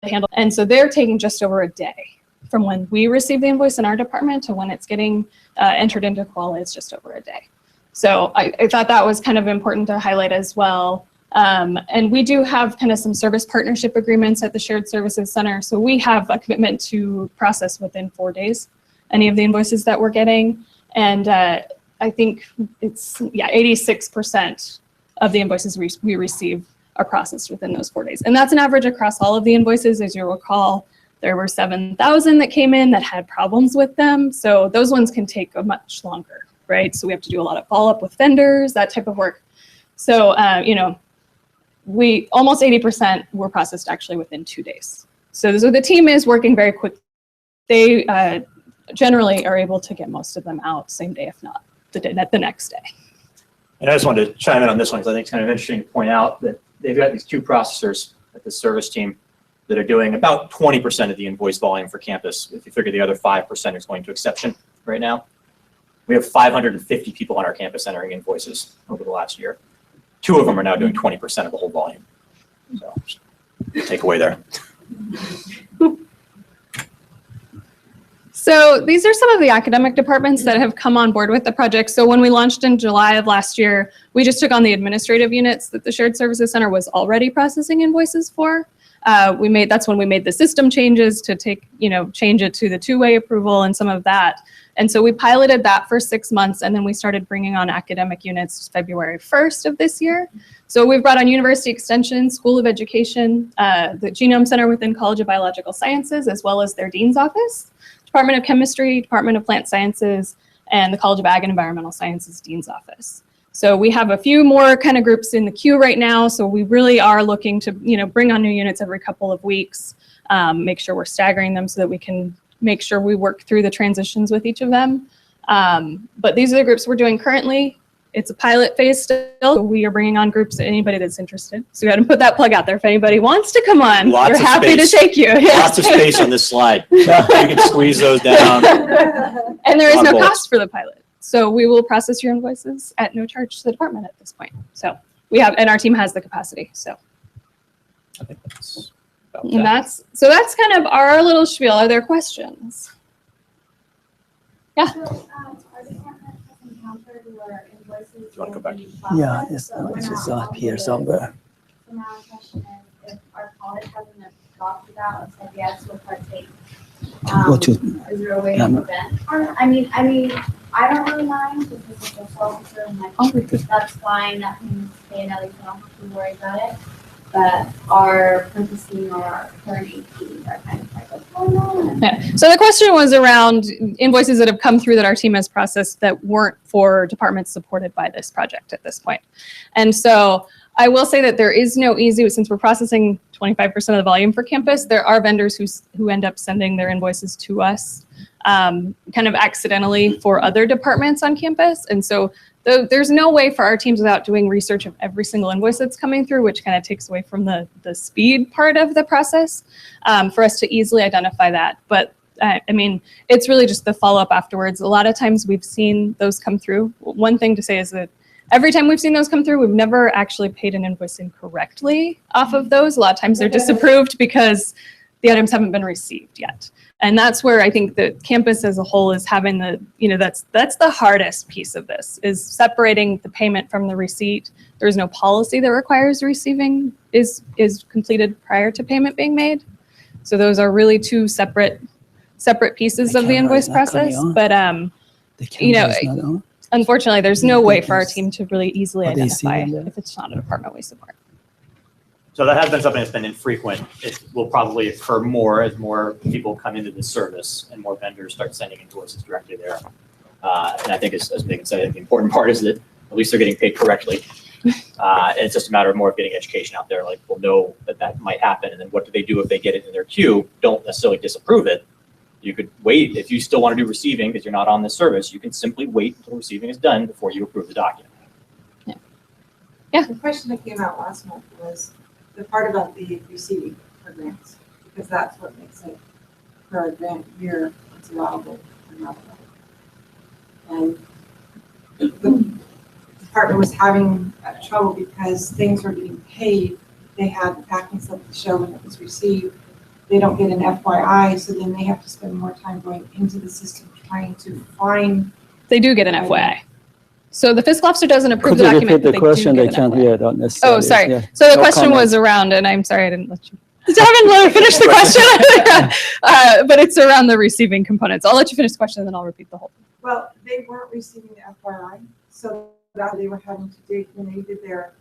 handle. And so they're taking just over a day from when we receive the invoice in our department to when it's getting entered into Koali. It's just over a day. So I thought that was kind of important to highlight as well. And we do have kind of some service partnership agreements at the Shared Services Center. So we have a commitment to process within 4 days any of the invoices that we're getting. And I think it's, 86% of the invoices we receive are processed within those 4 days. And that's an average across all of the invoices. As you'll recall, there were 7,000 that came in that had problems with them. So those ones can take much longer, right? So we have to do a lot of follow-up with vendors, that type of work. So, we almost 80% were processed actually within 2 days. So the team is working very quick. They generally are able to get most of them out same day, if not the next day. And I just wanted to chime in on this one because I think it's kind of interesting to point out that they've got these two processors at the service team that are doing about 20% of the invoice volume for campus. If you figure the other 5% is going to exception right now. We have 550 people on our campus entering invoices over the last year. 2 of them are now doing 20% of the whole volume. So, take away there. So these are some of the academic departments that have come on board with the project. So when we launched in July of last year, we just took on the administrative units that the Shared Services Center was already processing invoices for. That's when we made the system changes to change it to the two-way approval and some of that. And so we piloted that for 6 months, and then we started bringing on academic units February 1st of this year. So we've brought on University Extension, School of Education, the Genome Center within College of Biological Sciences, as well as their Dean's Office, Department of Chemistry, Department of Plant Sciences, and the College of Ag and Environmental Sciences Dean's Office. So we have a few more kind of groups in the queue right now. So we really are looking to, bring on new units every couple of weeks, make sure we're staggering them so that we can make sure we work through the transitions with each of them. But these are the groups we're doing currently. It's a pilot phase still. So we are bringing on groups, anybody that's interested. So go ahead and put that plug out there. If anybody wants to come on, we're happy to take you. Lots of space on this slide. You can squeeze those down. And there is no cost for the pilot. So we will process your invoices at no charge to the department at this point. So we have, and our team has the capacity. So I think that's And that's kind of our little spiel. Are there questions? Yeah. So, our department has encountered where invoices wanna will go back? be Yeah, processed, it's, but we're it's just not up here audited. somewhere. So my question is, if our audit hasn't adopted that and said yes, we'll partake, Go to is there a way to camera. prevent? I mean, I don't really mind because it's a fiscal officer and like, that's fine, that can stay in, at least I don't have to worry about it. But our purchasing or our current APs are kind of like, what's going on? Yeah. So the question was around invoices that have come through that our team has processed that weren't for departments supported by this project at this point. And so I will say that there is no easy, since we're processing 25% of the volume for campus, there are vendors who end up sending their invoices to us kind of accidentally for other departments on campus. And so there's no way for our teams without doing research of every single invoice that's coming through, which kind of takes away from the speed part of the process, for us to easily identify that. But I mean, it's really just the follow-up afterwards. A lot of times we've seen those come through. One thing to say is that every time we've seen those come through, we've never actually paid an invoice incorrectly off of those. A lot of times they're disapproved because the items haven't been received yet. And that's where I think the campus as a whole is having the, that's the hardest piece of this, is separating the payment from the receipt. There's no policy that requires receiving is completed prior to payment being made. So those are really two separate pieces The of the camera invoice is not coming process. on. But The camera is not on. unfortunately, there's no way for our Because- team to really easily Are they identify seeing that? if it's not a department we support. So that has been something that's been infrequent. It will probably occur more as more people come into this service and more vendors start sending invoices directly there. And I think as Megan said, I think the important part is that at least they're getting paid correctly. And it's just a matter of more of getting education out there. Like, we'll know that might happen. And then what do they do if they get it in their queue? Don't necessarily disapprove it. You could wait. If you still want to do receiving because you're not on this service, you can simply wait until receiving is done before you approve the document. The question that came out last month was the part about the receiving for grants, because that's what makes it for a grant year, it's allowable or not allowable. And the department was having trouble because things were getting paid. They had the packing slip to show when it was received. They don't get an FYI, so then they have to spend more time going into the system trying to find. They do get an FYI. So the fiscal officer doesn't approve Could the you document. repeat the but question? do They get an can't FYI. hear, don't necessarily. Oh, sorry. Yeah. So the No question comment. was around, and I'm sorry I didn't let you. Devin, let me finish the question. But it's around the receiving components. I'll let you finish the question, and then I'll repeat the whole thing. Well, they weren't receiving the FYI, so that they were having to dig, when they did their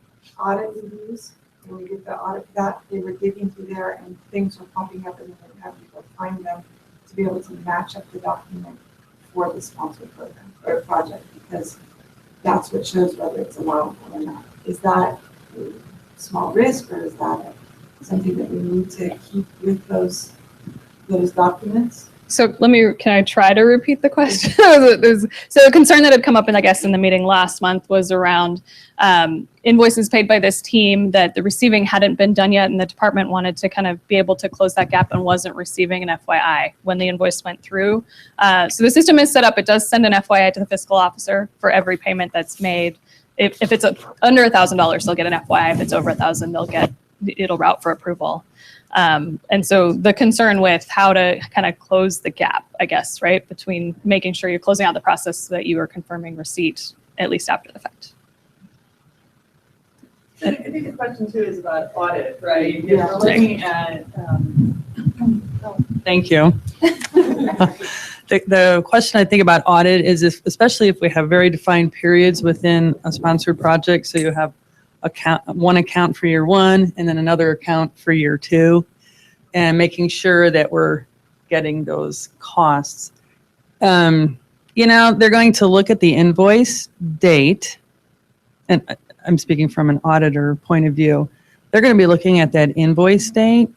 audit reviews, when we did the audit for that, they were digging through there and things were popping up and then they had to go find them to be able to match up the document for the sponsored program or project, because that's what shows whether it's allowable or not. Is that a small risk, or is that something that we need to keep with those documents? So can I try to repeat the question? So a concern that had come up in the meeting last month was around invoices paid by this team that the receiving hadn't been done yet, and the department wanted to kind of be able to close that gap and wasn't receiving an FYI when the invoice went through. So the system is set up. It does send an FYI to the fiscal officer for every payment that's made. If it's under $1,000, they'll get an FYI. If it's over $1,000, it'll route for approval. And so the concern with how to kind of close the gap, I guess, right, between making sure you're closing out the process so that you are confirming receipt at least after the fact. I think the question too is about audit, right? If Yeah. we're looking at, thank you. The question I think about audit is especially if we have very defined periods within a sponsored project, so you have one account for year one and then another account for year two, and making sure that we're getting those costs. They're going to look at the invoice date, and I'm speaking from an auditor point of view. They're going to be looking at that invoice date.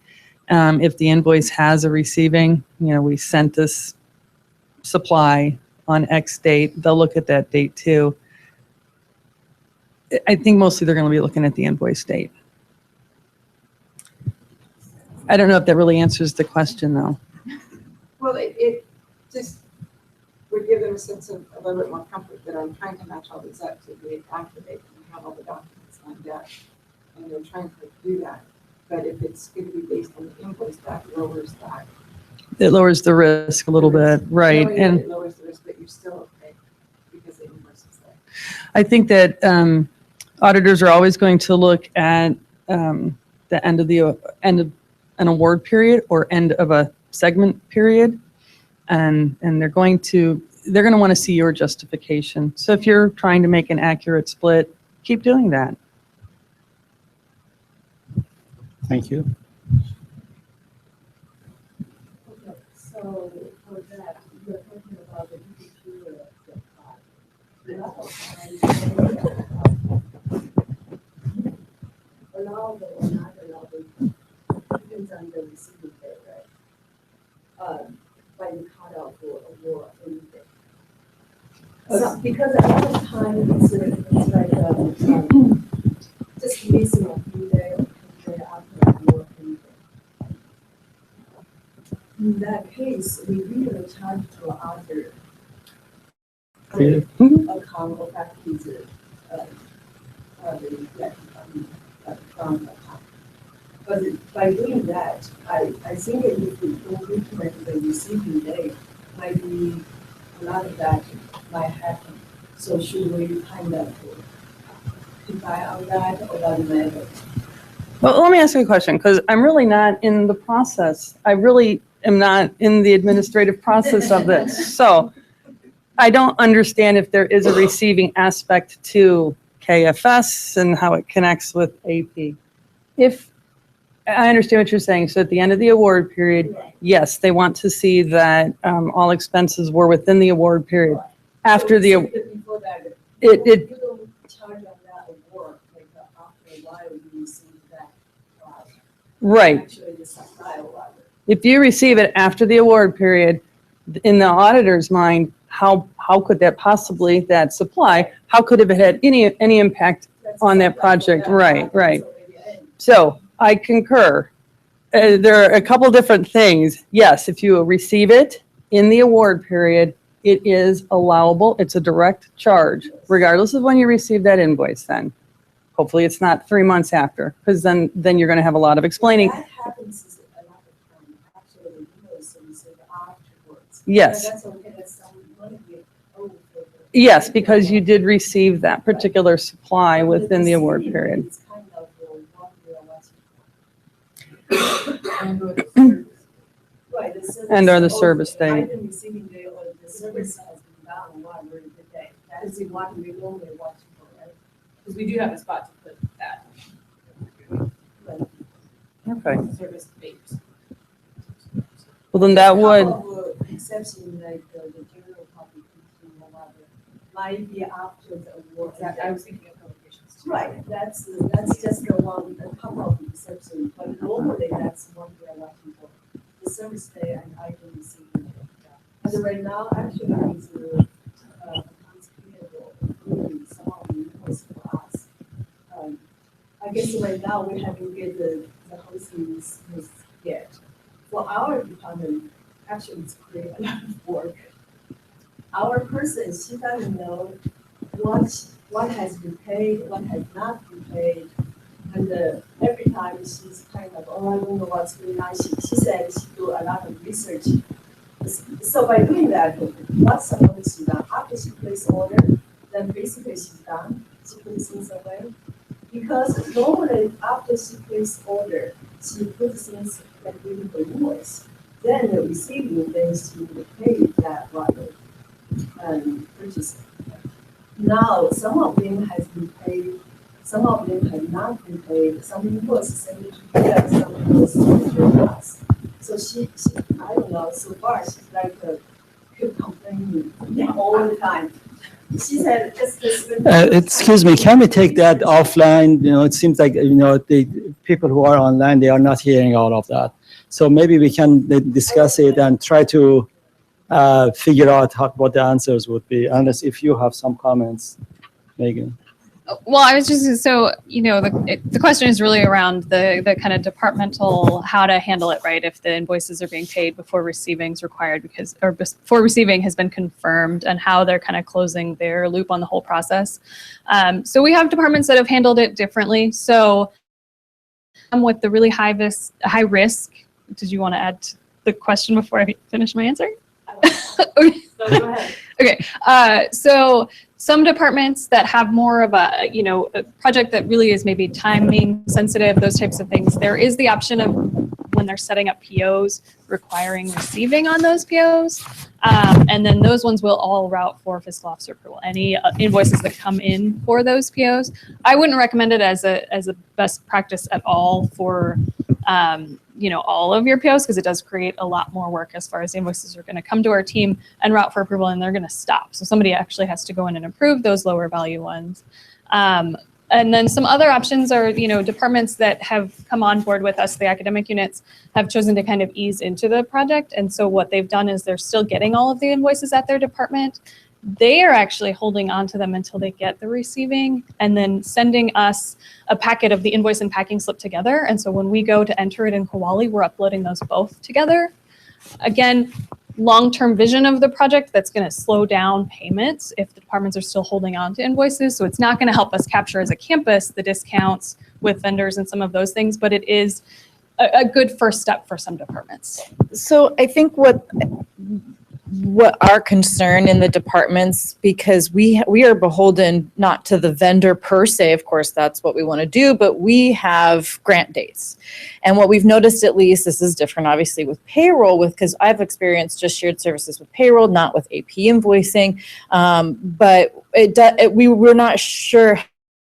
If the invoice has a receiving, we sent this supply on X date, they'll look at that date too. I think mostly they're going to be looking at the invoice date. I don't know if that really answers the question though. Well, it just would give them a sense of a little bit more comfort that I'm trying to match all these up to be activate and have all the documents lined up. And they're trying to do that. But if it's going to be based on the invoice, that lowers that. It lowers the risk a little bit, right? Knowing that And it lowers the risk, but you're still okay because the invoice is there. I think that auditors are always going to look at the end of an award period or end of a segment period, and they're going to want to see your justification. So if you're trying to make an accurate split, keep doing that. Thank you. Okay, so for that, you're talking about the DBQ part. A lot of times, allow the or not allow the, depends on the receiving date, right? By the cutoff or award anything. So, because a lot of time it's like just missing a few days after award anything. In that case, we really charge to other account or factories from the account. But by doing that, I think that if we don't implement the receiving date, might be a lot of that might happen. So should we kind of rely on that or doesn't matter? Well, let me ask you a question, because I'm really not in the process. I really am not in the administrative process of this. So I don't understand if there is a receiving aspect to KFS and how it connects with AP. If I understand what you're saying, so at the end of the award period, yes, they want to see that all expenses were within the award period. After the, Before that, it, you don't charge on that award, like after a while you receive that. right. Actually, the supply or If you receive it after the award period, in the auditor's mind, how could that possibly, that supply, how could it have had any impact on that project? Right, right. So I concur. There are a couple different things. Yes, if you receive it in the award period, it is allowable. It's a direct charge, regardless of when you receive that invoice then. Hopefully it's not 3 months after, because then you're going to have a lot of explaining. That happens a lot of time, actually, the invoice is afterwards. Yes. But that's okay, that's something you want to get over. Yes, because you did receive that particular supply within the award period. It's kind of what we are watching. Right, the service. And or the service date. Either receiving day or the service has been done on one very good day. That is the one we normally watch for, right? Because we do have a spot to put that Okay. service date. Well, then that would, Couple of exception, like the general public, or whatever, might be after the award. I was thinking of publications too. Right, that's just the one, a couple of exceptions, but normally that's one we are watching for. The service day and item receiving. And right now, actually, it's accounts payable, including some of the invoice for us. I guess right now, we haven't get the hosting yet. For our department, actually, it's create a lot of work. Our person, she doesn't know what has been paid, what has not been paid. And every time she's kind of, oh, I don't know what's going on. She said she do a lot of research. So by doing that, what's supposed to be done? After she places order, then basically she's done. She puts things away. Because normally after she places order, she puts things like in the invoice. Then the receiving, then she will pay that one purchase. Now, some of them has been paid. Some of them have not been paid. Some invoices sent it to her, some invoices sent it to us. So she, I don't know, so far she's like keep complaining all the time. She said, just Excuse me, can we take that offline? You know, it seems like, you know, the people who are online, they are not hearing all of that. So maybe we can discuss it and try to figure out what the answers would be, unless if you have some comments, Megan. Well, I was just, so, you know, the question is really around the kind of departmental, how to handle it, right? If the invoices are being paid before receiving is required or before receiving has been confirmed, and how they're kind of closing their loop on the whole process. So we have departments that have handled it differently. So with the really high risk. Did you want to add to the question before I finish my answer? Okay. So go ahead. Okay, so some departments that have more of a, a project that really is maybe timing sensitive, those types of things, there is the option of when they're setting up POs, requiring receiving on those POs. And then those ones will all route for fiscal officer approval. Any invoices that come in for those POs. I wouldn't recommend it as a best practice at all for all of your POs, because it does create a lot more work as far as the invoices are going to come to our team and route for approval, and they're going to stop. So somebody actually has to go in and approve those lower value ones. And then some other options are, departments that have come on board with us, the academic units, have chosen to kind of ease into the project. And so what they've done is they're still getting all of the invoices at their department. They are actually holding on to them until they get the receiving and then sending us a packet of the invoice and packing slip together. And so when we go to enter it in Koali, we're uploading those both together. Again, long-term vision of the project, that's going to slow down payments if the departments are still holding on to invoices. So it's not going to help us capture as a campus the discounts with vendors and some of those things, but it is a good first step for some departments. So I think what our concern in the departments, because we are beholden not to the vendor per se, of course that's what we want to do, but we have grant dates. And what we've noticed, at least, this is different obviously with payroll, because I've experienced just shared services with payroll, not with AP invoicing, but we're not sure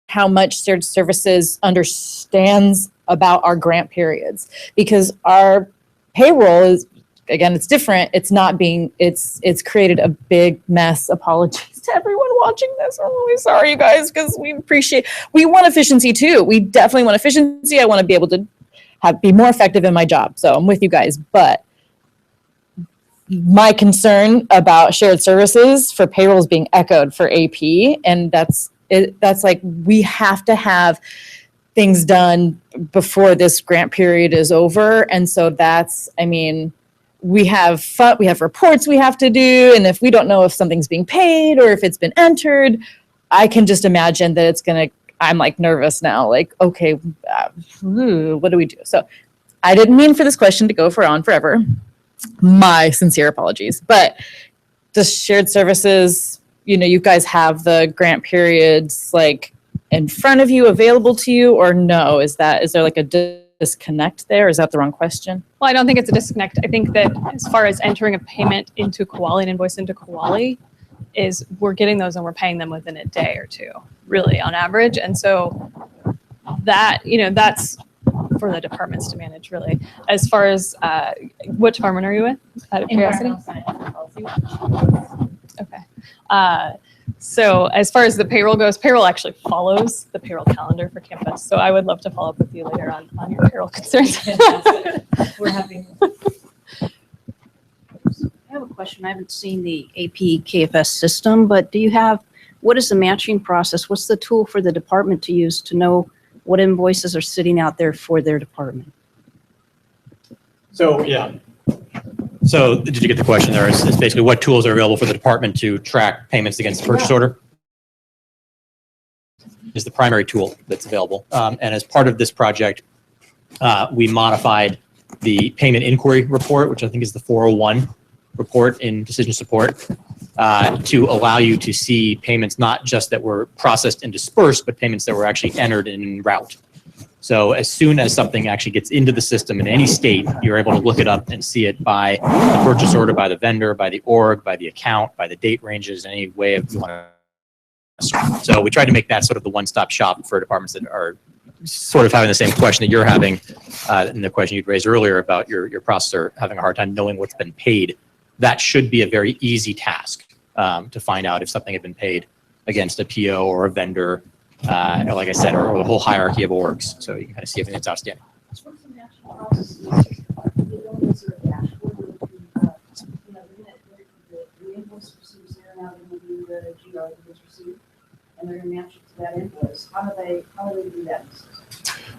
how much shared services understands about our grant periods, because our payroll is, again, it's different. It's created a big mess. Apologies to everyone watching this. I'm really sorry, you guys, because we want efficiency too. We definitely want efficiency. I want to be able to be more effective in my job. So I'm with you guys. But my concern about shared services for payroll is being echoed for AP. And that's like, we have to have things done before this grant period is over. And so we have reports we have to do, and if we don't know if something's being paid or if it's been entered, I can just imagine that I'm like nervous now, like, okay, what do we do? So I didn't mean for this question to go on forever. My sincere apologies. But does shared services, you guys have the grant periods like in front of you, available to you, or no? Is there like a disconnect there? Is that the wrong question? Well, I don't think it's a disconnect. I think that as far as entering a payment into Koali, an invoice into Koali, is we're getting those and we're paying them within a day or two, really, on average. And so that, that's for the departments to manage, really. As far as, what department are you with, out of curiosity? Okay. So as far as the payroll goes, payroll actually follows the payroll calendar for campus. So I would love to follow up with you later on your payroll concerns. We're having. I have a question. I haven't seen the AP KFS system, but what is the matching process? What's the tool for the department to use to know what invoices are sitting out there for their department? So, yeah. So did you get the question there? It's basically what tools are available for the department to track payments against the purchase order? Is the primary tool that's available. And as part of this project, we modified the payment inquiry report, which I think is the 401 report in decision support, to allow you to see payments not just that were processed and dispersed, but payments that were actually entered en route. So as soon as something actually gets into the system in any state, you're able to look it up and see it by the purchase order, by the vendor, by the org, by the account, by the date ranges, any way you want to. So we tried to make that sort of the one-stop shop for departments that are sort of having the same question that you're having, and the question you'd raised earlier about your processor having a hard time knowing what's been paid. That should be a very easy task to find out if something had been paid against a PO or a vendor, or like I said, or the whole hierarchy of orgs. So you can kind of see if it's outstanding. And they're going to match it to that invoice. How do they do that?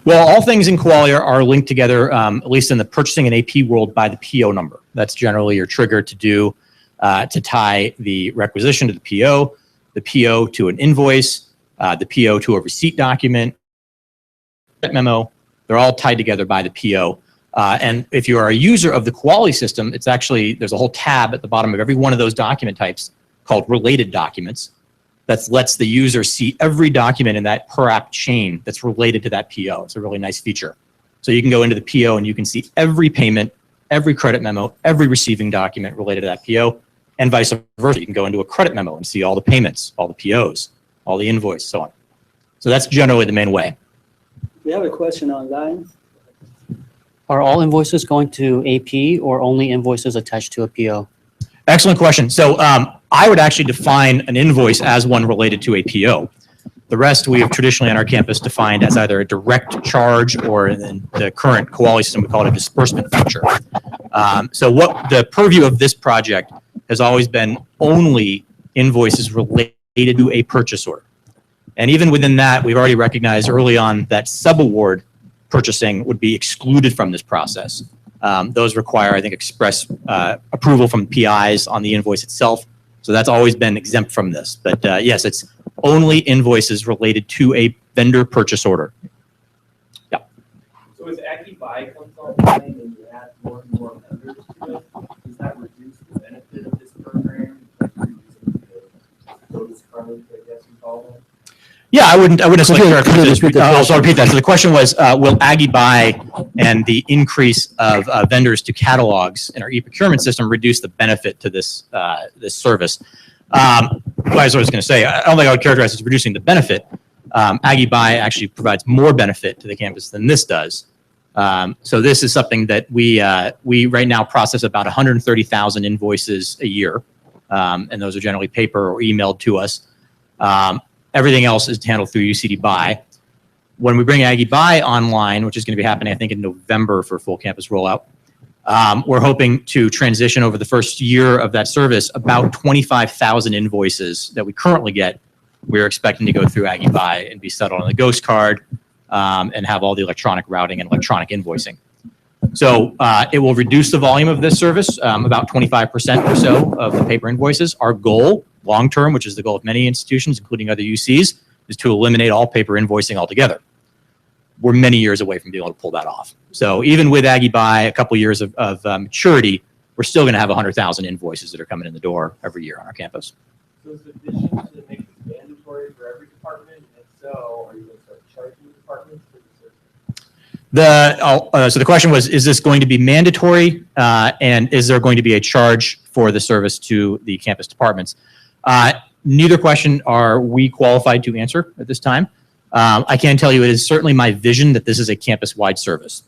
Well, all things in Koali are linked together, at least in the purchasing and AP world, by the PO number. That's generally your trigger to do, to tie the requisition to the PO to an invoice, the PO to a receipt document, memo, They're all tied together by the PO. And if you are a user of the quality system, it's actually, there's a whole tab at the bottom of every one of those document types called related documents that lets the user see every document in that per app chain that's related to that PO. It's a really nice feature. So you can go into the PO and you can see every payment, every credit memo, every receiving document related to that PO, and vice versa. You can go into a credit memo and see all the payments, all the POs, all the invoice, so on. So that's generally the main way. We have a question online. Are all invoices going to AP or only invoices attached to a PO? Excellent question. So I would actually define an invoice as one related to a PO. The rest we have traditionally on our campus defined as either a direct charge or in the current quality system, we call it a disbursement voucher. So what the purview of this project has always been only invoices related to a purchase order. And even within that, we've already recognized early on that subaward purchasing would be excluded from this process. Those require, I think, express approval from PIs on the invoice itself. So that's always been exempt from this. But yes, it's only invoices related to a vendor purchase order. Yeah. So as Aggie Buy comes online and you add more and more vendors to it, does that reduce the benefit of this program? Like reducing the bonus card, I guess you call them? Yeah, I wouldn't necessarily characterize repeat the I'll question? repeat that. So the question was, will Aggie Buy and the increase of vendors to catalogs in our e-procurement system reduce the benefit to this this service? Well, as I was going to say, I don't think I would characterize it as reducing the benefit. Aggie Buy actually provides more benefit to the campus than this does. So this is something that we right now process about 130,000 invoices a year, and those are generally paper or emailed to us. Everything else is handled through UCD Buy. When we bring Aggie Buy online, which is going to be happening, I think, in November for full campus rollout, we're hoping to transition over the first year of that service about 25,000 invoices that we currently get. We're expecting to go through Aggie Buy and be settled on the Ghost card and have all the electronic routing and electronic invoicing. So it will reduce the volume of this service, about 25% or so of the paper invoices. Our goal, long term, which is the goal of many institutions, including other UCs, is to eliminate all paper invoicing altogether. We're many years away from being able to pull that off. So even with Aggie Buy, a couple years of maturity, we're still going to have 100,000 invoices that are coming in the door every year on our campus. So is the vision to make this mandatory for every department? And if so, are you going to start charging departments for the service? So the question was, is this going to be mandatory and is there going to be a charge for the service to the campus departments? Neither question are we qualified to answer at this time. I can tell you it is certainly my vision that this is a campus-wide service.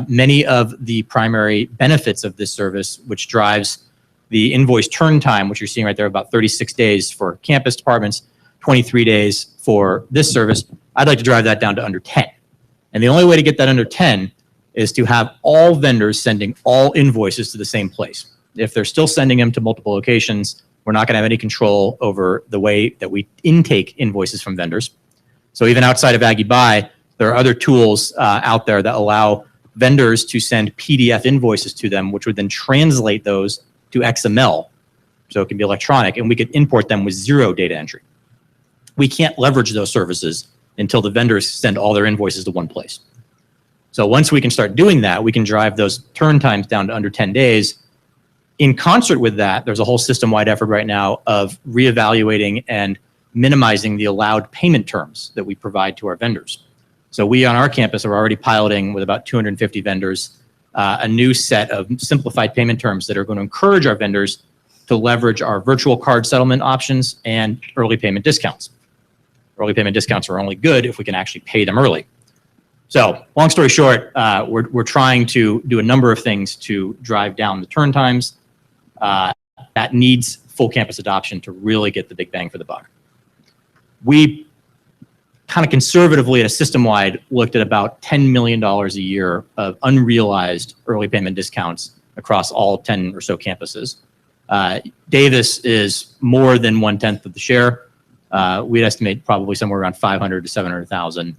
Many of the primary benefits of this service, which drives the invoice turn time, which you're seeing right there, about 36 days for campus departments, 23 days for this service, I'd like to drive that down to under 10. And the only way to get that under 10 is to have all vendors sending all invoices to the same place. If they're still sending them to multiple locations, we're not going to have any control over the way that we intake invoices from vendors. So even outside of Aggie Buy, there are other tools out there that allow vendors to send PDF invoices to them, which would then translate those to XML. So it can be electronic, and we could import them with zero data entry. We can't leverage those services until the vendors send all their invoices to one place. So once we can start doing that, we can drive those turn times down to under 10 days. In concert with that, there's a whole system-wide effort right now of reevaluating and minimizing the allowed payment terms that we provide to our vendors. So we on our campus are already piloting with about 250 vendors a new set of simplified payment terms that are going to encourage our vendors to leverage our virtual card settlement options and early payment discounts. Early payment discounts are only good if we can actually pay them early. So long story short, we're trying to do a number of things to drive down the turn times. That needs full campus adoption to really get the big bang for the buck. We kind of conservatively at a system-wide looked at about $10 million a year of unrealized early payment discounts across all 10 or so campuses. Davis is more than 1/10 of the share. We'd estimate probably somewhere around 500 to 700,000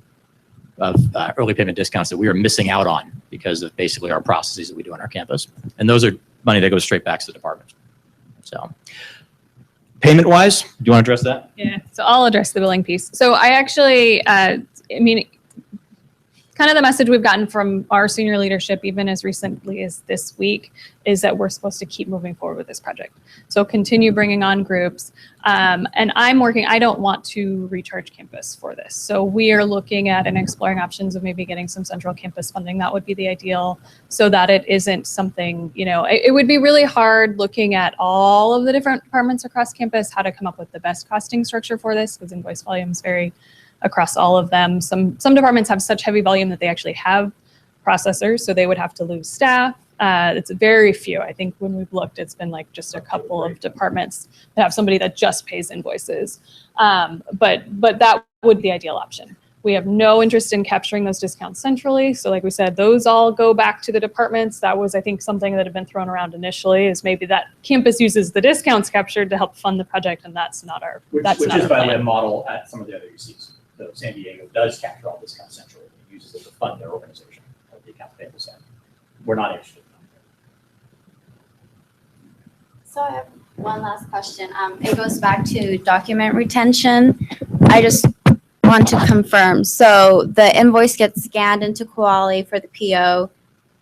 of early payment discounts that we are missing out on because of basically our processes that we do on our campus. And those are money that goes straight back to the department. So payment-wise, do you want to address that? Yeah, so I'll address the billing piece. So I actually, kind kind of the message we've gotten from our senior leadership, even as recently as this week, is that we're supposed to keep moving forward with this project. So continue bringing on groups. And I don't want to recharge campus for this. So we are looking at and exploring options of maybe getting some central campus funding. That would be the ideal, so that it isn't something, it would be really hard looking at all of the different departments across campus, how to come up with the best costing structure for this, because invoice volumes vary across all of them. Some departments have such heavy volume that they actually have processors, so they would have to lose staff. It's very few. I think when we've looked, it's been like just a couple of departments that have somebody that just pays invoices. But that would be the ideal option. We have no interest in capturing those discounts centrally. So like we said, those all go back to the departments. That was, I think, something that had been thrown around initially, is maybe that campus uses the discounts captured to help fund the project, and that's not our Which not is, our by the way, plan. a model at some of the other UCs. So San Diego does capture all discounts centrally. It uses it to fund their organization at the accounts payable side. We're not interested. So I have one last question. It goes back to document retention. I just want to confirm. So the invoice gets scanned into Koali for the PO.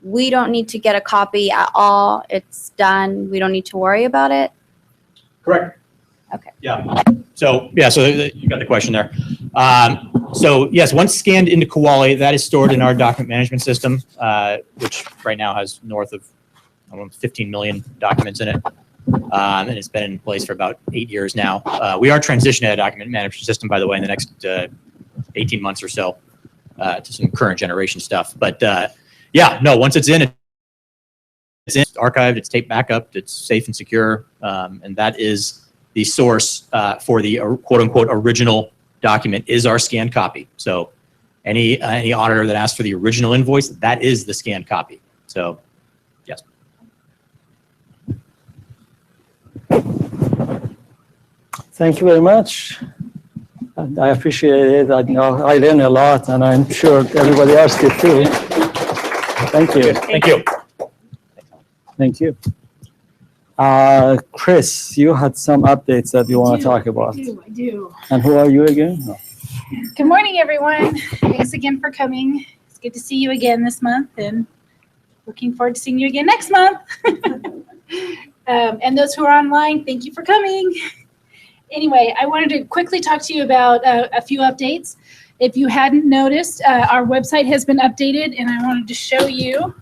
We don't need to get a copy at all. It's done. We don't need to worry about it. Correct. Okay. Yeah. So you got the question there. So yes, once scanned into Koali, that is stored in our document management system, which right now has north of 15 million documents in it. And it's been in place for about 8 years now. We are transitioning a document management system, by the way, in the next 18 months or so to some current generation stuff. But once it's in, it's archived, it's taped back up, it's safe and secure, and that is the source for the quote unquote original document is our scanned copy. So any auditor that asks for the original invoice, that is the scanned copy. So yes. Thank you very much. And I appreciate it. I know I learned a lot, and I'm sure everybody else did too. Thank you. Thank you. Thank you. Chris, you had some updates that you want to talk about. I do. And who are you again? No. Good morning, everyone. Thanks again for coming. It's good to see you again this month, and looking forward to seeing you again next month. And those who are online, thank you for coming. Anyway, I wanted to quickly talk to you about a few updates. If you hadn't noticed, our website has been updated, and I wanted to show you.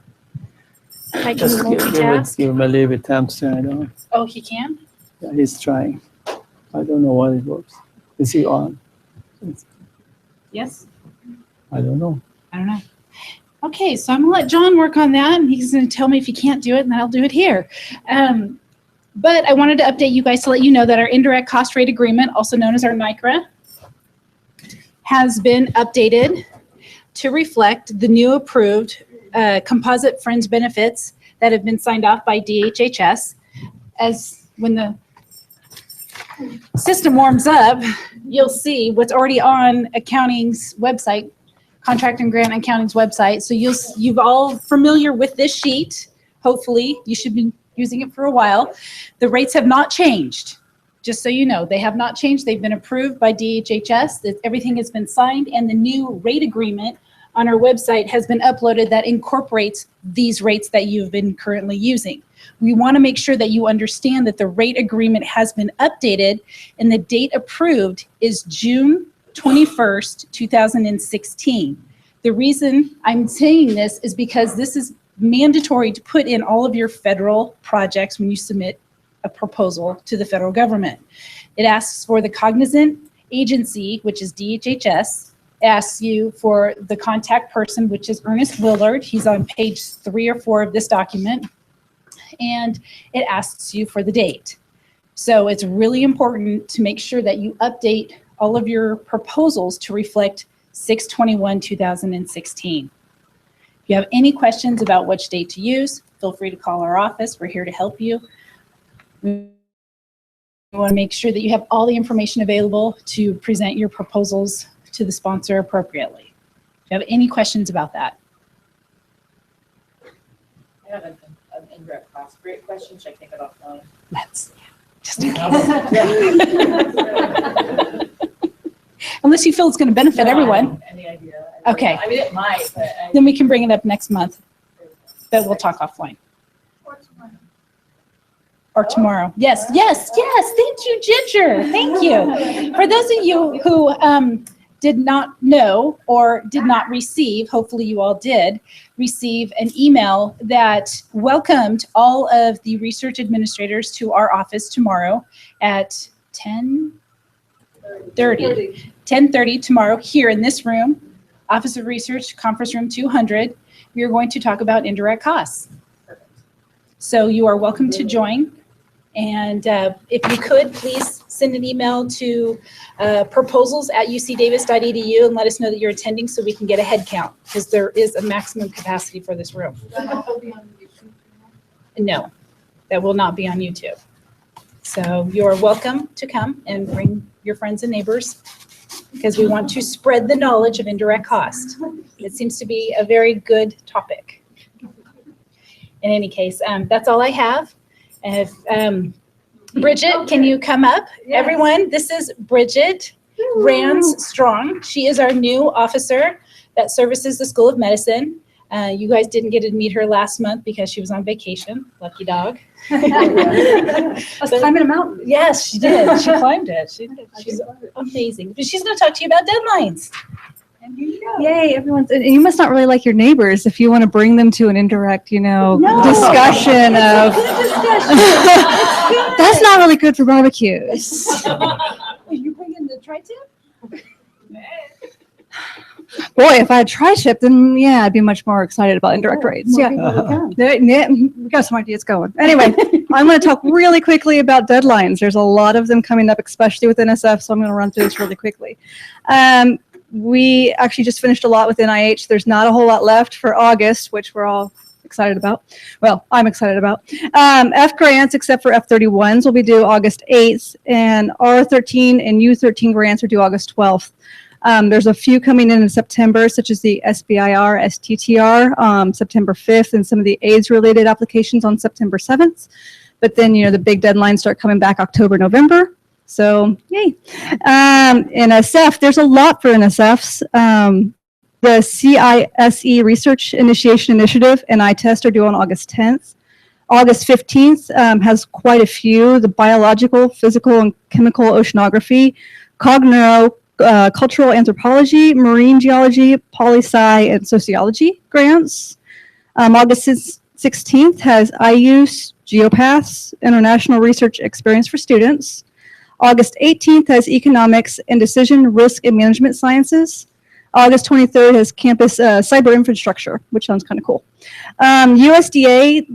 I can Just multitask. give him a little bit time to I don't. Oh, he can? Yeah, he's trying. I don't know why it works. Is he on? Yes? I don't know. I don't know. Okay, so I'm gonna let John work on that, and he's gonna tell me if he can't do it, and then I'll do it here. But I wanted to update you guys to let you know that our indirect cost rate agreement, also known as our NICRA, has been updated to reflect the new approved composite fringe benefits that have been signed off by DHHS. As when the system warms up, you'll see what's already on accounting's website, contract and grant accounting's website. So you've all familiar with this sheet. Hopefully, you should be using it for a while. The rates have not changed. Just so you know, they have not changed. They've been approved by DHHS. Everything has been signed, and the new rate agreement on our website has been uploaded that incorporates these rates that you've been currently using. We want to make sure that you understand that the rate agreement has been updated, and the date approved is June 21st, 2016. The reason I'm saying this is because this is mandatory to put in all of your federal projects when you submit a proposal to the federal government. It asks for the cognizant agency, which is DHHS, asks you for the contact person, which is Ernest Willard. He's on page 3 or 4 of this document. And it asks you for the date. So it's really important to make sure that you update all of your proposals to reflect 6/21/2016. If you have any questions about which date to use, feel free to call our office. We're here to help you. We want to make sure that you have all the information available to present your proposals to the sponsor appropriately. If you have any questions about that. I have an indirect cost rate question. Should I take it offline? Let's, just in case. Unless you feel it's going to benefit everyone. Any idea? Okay. I mean, it might, but. Then we can bring it up next month. But we'll talk offline. Or tomorrow. Yes, yes, yes. Thank you, Ginger. Thank you. For those of you who did not know or did not receive, hopefully you all did, receive an email that welcomed all of the research administrators to our office tomorrow at 10:30. 10:30 tomorrow here in this room, Office of Research, Conference Room 200. We are going to talk about indirect costs. So you are welcome to join. And if you could, please send an email to proposals@ucdavis.edu and let us know that you're attending so we can get a head count, because there is a maximum capacity for this room. No, that will not be on YouTube. So you're welcome to come and bring your friends and neighbors, because we want to spread the knowledge of indirect cost. It seems to be a very good topic. In any case, that's all I have. If, Bridget, can you come up? Yes. Everyone, this is Bridget Rands Strong. She is our new officer that services the School of Medicine. You guys didn't get to meet her last month because she was on vacation. Lucky dog. I was climbing a mountain. Yes, she did. She climbed it. She's amazing. But she's going to talk to you about deadlines. And here you go. Yay, everyone's, and you must not really like your neighbors if you want to bring them to an indirect, discussion of, that's not really good for barbecues. Are you bringing the tri-tip? Boy, if I had tri-tip, then yeah, I'd be much more excited about indirect rates. Yeah, we got some ideas going. Anyway, I'm going to talk really quickly about deadlines. There's a lot of them coming up, especially with NSF, so I'm going to run through this really quickly. We actually just finished a lot with NIH. There's not a whole lot left for August, which we're all excited about. Well, I'm excited about. F grants, except for F31s, will be due August 8th, and R13 and U13 grants are due August 12th. There's a few coming in September, such as the SBIR, STTR, September 5th, and some of the AIDS-related applications on September 7th. But then, the big deadlines start coming back October, November. So, yay. NSF, there's a lot for NSFs. The CISE Research Initiation Initiative and iTest are due on August 10th. August 15th has quite a few: the biological, physical, and chemical oceanography, cogneuro, cultural anthropology, marine geology, poli-sci, and sociology grants. August 16th has IUSE, Geopaths, International Research Experience for Students. August 18th has Economics and Decision, Risk, and Management Sciences. August 23rd has Campus Cyber Infrastructure, which sounds kind of cool. USDA,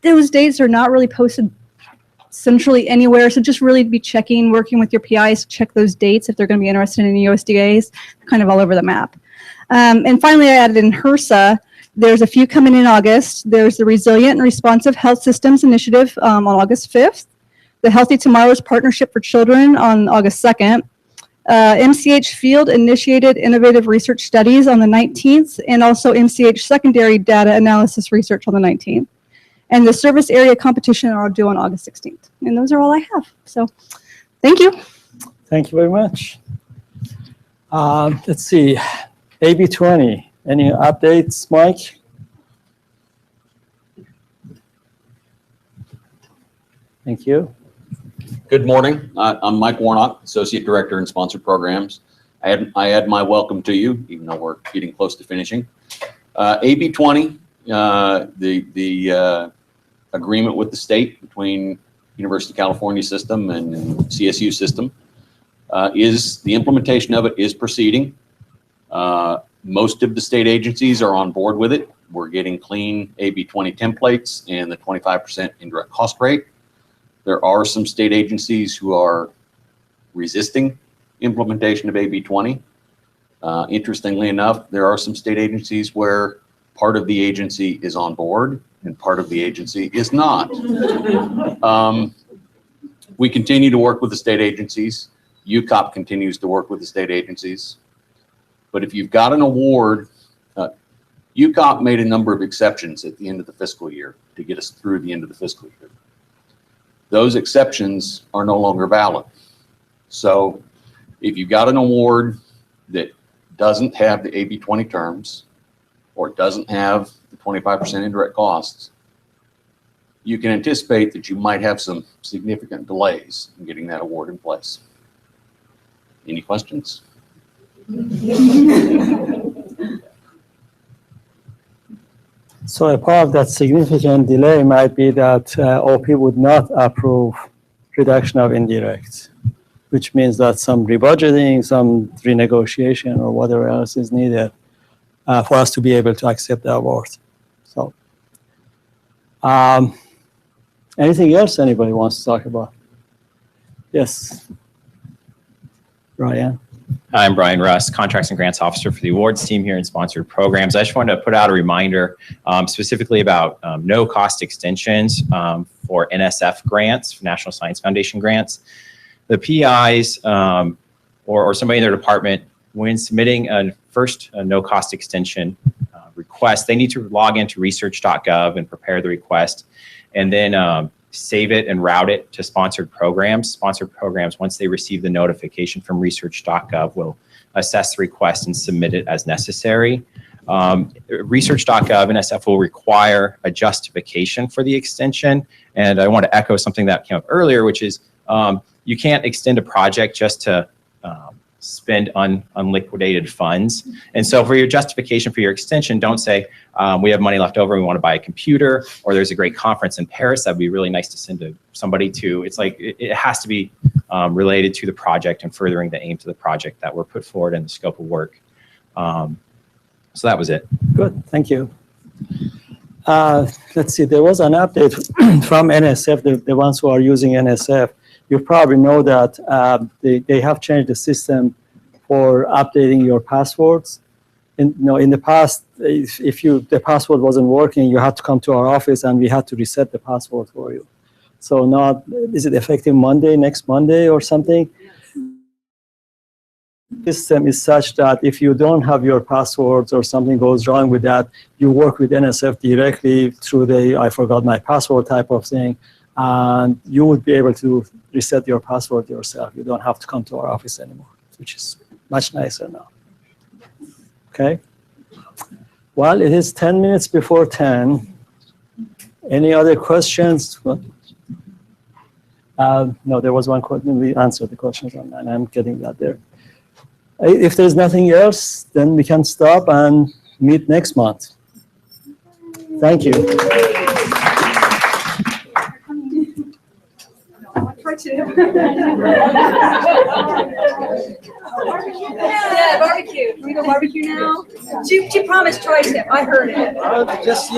those dates are not really posted centrally anywhere, so just really be checking, working with your PIs to check those dates if they're going to be interested in USDAs, kind of all over the map. And finally, I added in HRSA. There's a few coming in August. There's the Resilient and Responsive Health Systems Initiative on August 5th. The Healthy Tomorrows Partnership for Children on August 2nd. MCH Field Initiated Innovative Research Studies on the 19th, and also MCH Secondary Data Analysis Research on the 19th. And the Service Area Competition are due on August 16th. And those are all I have. So thank you. Thank you very much. Let's see, AB 20, any updates, Mike? Thank you. Good morning. I'm Mike Warnock, Associate Director in Sponsored Programs. I add my welcome to you, even though we're getting close to finishing. AB 20, the agreement with the state between University of California system and CSU system, is the implementation of it is proceeding. Most of the state agencies are on board with it. We're getting clean AB 20 templates and the 25% indirect cost rate. There are some state agencies who are resisting implementation of AB 20. Interestingly enough, there are some state agencies where part of the agency is on board and part of the agency is not. We continue to work with the state agencies. UCOP continues to work with the state agencies. But if you've got an award, UCOP made a number of exceptions at the end of the fiscal year to get us through the end of the fiscal year. Those exceptions are no longer valid. So If you've got an award that doesn't have the AB 20 terms or doesn't have the 25% indirect costs, you can anticipate that you might have some significant delays in getting that award in place. Any questions? So a part of that significant delay might be that OP would not approve reduction of indirect, which means that some rebudgeting, some renegotiation, or whatever else is needed for us to be able to accept the award. So, anything else anybody wants to talk about? Yes, Ryan. Hi, I'm Brian Russ, Contracts and Grants Officer for the awards team here in sponsored programs. I just wanted to put out a reminder specifically about no-cost extensions for NSF grants, National Science Foundation grants. The PIs or somebody in their department, when submitting a no-cost extension request, they need to log into research.gov and prepare the request, and then save it and route it to sponsored programs. Sponsored programs, once they receive the notification from research.gov, will assess the request and submit it as necessary. Research.gov NSF will require a justification for the extension. And I want to echo something that came up earlier, which is you can't extend a project just to spend unliquidated funds. And so for your justification for your extension, don't say, we have money left over, we want to buy a computer, or there's a great conference in Paris that'd be really nice to send somebody to. It's like, it has to be related to the project and furthering the aims of the project that were put forward in the scope of work. So that was it. Good, thank you. Let's see, there was an update from NSF, the ones who are using NSF. You probably know that they have changed the system for updating your passwords. In the past, if the password wasn't working, you had to come to our office and we had to reset the password for you. So now, is it effective next Monday or something? The system is such that if you don't have your passwords or something goes wrong with that, you work with NSF directly through the I forgot my password type of thing, and you would be able to reset your password yourself. You don't have to come to our office anymore, which is much nicer now. Okay. Well, it is 10 minutes before 10. Any other questions? No, there was one question. We answered the questions on that. I'm getting that there. If there's nothing else, then we can stop and meet next month. Thank you. Yeah, barbecue. Can we go barbecue now? She promised Troy tip. I heard it. Just